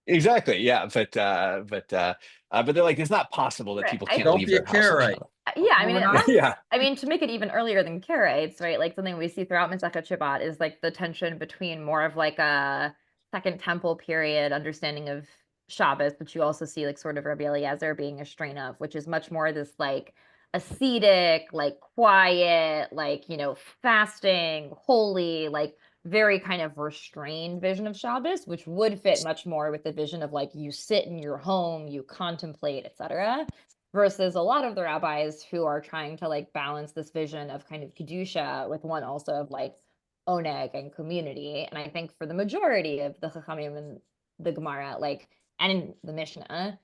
Speaker 2: Exactly, yeah, but they're like, it's not possible that
Speaker 7: Right.
Speaker 2: people
Speaker 7: I
Speaker 2: can't
Speaker 1: Don't
Speaker 2: leave
Speaker 1: be a
Speaker 2: their house on
Speaker 1: Karaite.
Speaker 2: Shabbat.
Speaker 7: Yeah, I
Speaker 3: Well,
Speaker 7: mean,
Speaker 3: we're not-
Speaker 2: Yeah.
Speaker 7: I mean, to make it even earlier than Karaites, right? Like something we see throughout Masechet Shabbat is like the tension between more of like a Second Temple period understanding of Shabbos, but you also see like sort of Rabbi Eliezer being a strain of, which is much more this like ascetic, like quiet, like fasting, holy, like very kind of restrained vision of Shabbos, which would fit much more with the vision of like you sit in your home, you contemplate, etc. Versus a lot of the rabbis who are trying to like balance this vision of kind of kedusha with one also of like oneg and community. And I think for the majority of the Chachamim and the Gemara, like, and in the Mishnah,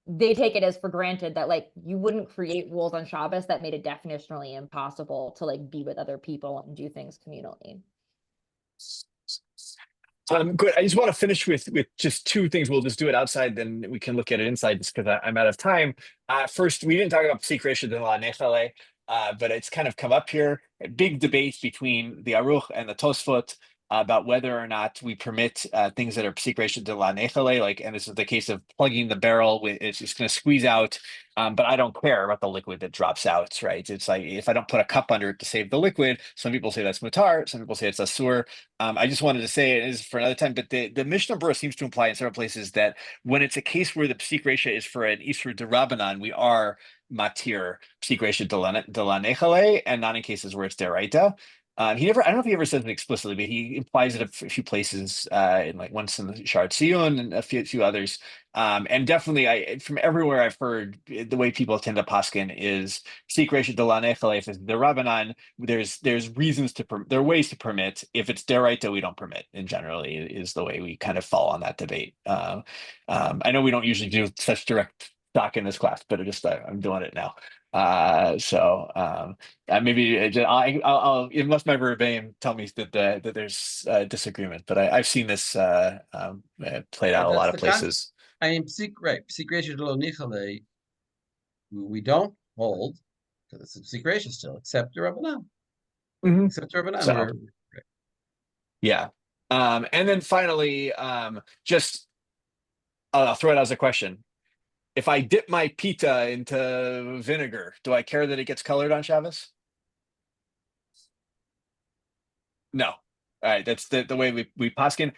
Speaker 7: they take it as for granted that like you wouldn't create rules on Shabbos that made it definitionally impossible to like be with other people and do things communally.
Speaker 2: Good. I just want to finish with just two things. We'll just do it outside, then we can look at it inside just because I'm out of time. First, we didn't talk about psik reisha de la nechale, but it's kind of come up here. A big debate between the Aruch and the Tosfot about whether or not we permit things that are psik reisha de la nechale, like, and this is the case of plugging the barrel with, it's just going to squeeze out, but I don't care about the liquid that drops out, right? It's like, if I don't put a cup under it to save the liquid, some people say that's mutar, some people say it's asur. I just wanted to say it is for another time, but the Mishnah Berurah seems to imply in several places that when it's a case where the psik reisha is for an isur derabanan, we are matir psik reisha de la nechale, and not in cases where it's deraita. He never, I don't know if he ever says it explicitly, but he implies it a few places, in like once in the Shar Tziyun and a few others. And definitely, from everywhere I've heard, the way people tend to paskin is psik reisha de la nechale. If it's derabanan, there's reasons to there are ways to permit. If it's deraita, we don't permit. And generally, is the way we kind of fall on that debate. I know we don't usually do such direct talk in this class, but I'm doing it now. Maybe I'll unless my verbatim tell me that there's disagreement, but I've seen this played out a lot of places.
Speaker 1: I mean, psik reisha de la nechale, we don't hold because it's a psik reisha still, except derabanan. Except derabanan.
Speaker 2: So, yeah. And then finally, just I'll throw it as a question. If I dip my pita into vinegar, do I care that it gets colored on Shabbos? No. All right, that's the way we paskin.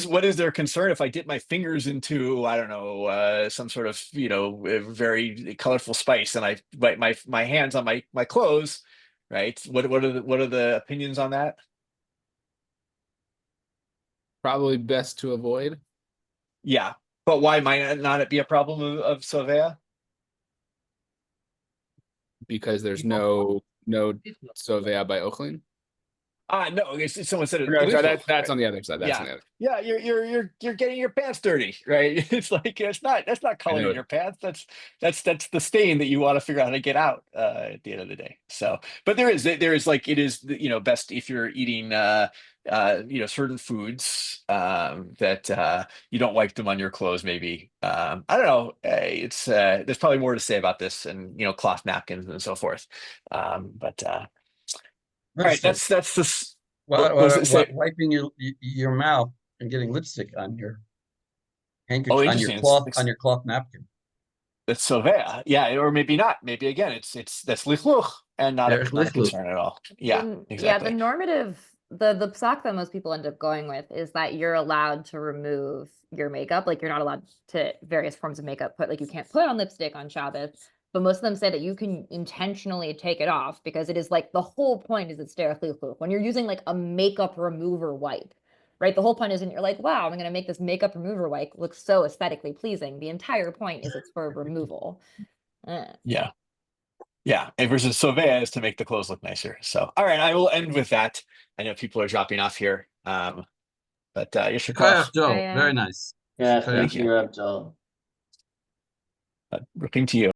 Speaker 2: What is their concern if I dip my fingers into, I don't know, some sort of, very colorful spice, and I bite my hands on my clothes, right? What are the opinions on that?
Speaker 4: Probably best to avoid.
Speaker 2: Yeah. But why might not it be a problem of Sovea?
Speaker 4: Because there's no Sovea by Ochlin.
Speaker 2: No, someone said it.
Speaker 4: That's on the other side. That's on the other.
Speaker 2: Yeah, you're getting your pants dirty, right? It's like that's not coloring your pants. That's the stain that you want to figure out how to get out at the end of the day. So, but there is like, it is, best if you're eating certain foods that you don't wipe them on your clothes. Maybe I don't know. It's there's probably more to say about this, and cloth napkins and so forth. All right, that's this.
Speaker 1: Wiping your mouth and getting lipstick on your handkerchief, on your cloth napkin.
Speaker 2: That's Sovea, yeah, or maybe not. Maybe again, it's that's lichluch and not a concern at all. Yeah, exactly.
Speaker 7: Yeah, the normative, the psak that most people end up going with is that you're allowed to remove your makeup. Like, you're not allowed to various forms of makeup, but like you can't put on lipstick on Shabbos. But most of them say that you can intentionally take it off, because it is like, the whole point is it's derech lichluch. When you're using like a makeup remover wipe, right? The whole point isn't you're like, wow, I'm going to make this makeup remover wipe look so aesthetically pleasing. The entire point is it's for removal.
Speaker 2: Yeah. And versus Sovea is to make the clothes look nicer. So, all right, I will end with that. I know people are dropping off here. But Yeshikov.
Speaker 1: Very nice.
Speaker 8: Yeah, thank you, Rabbi Joel.
Speaker 2: Ripping to you.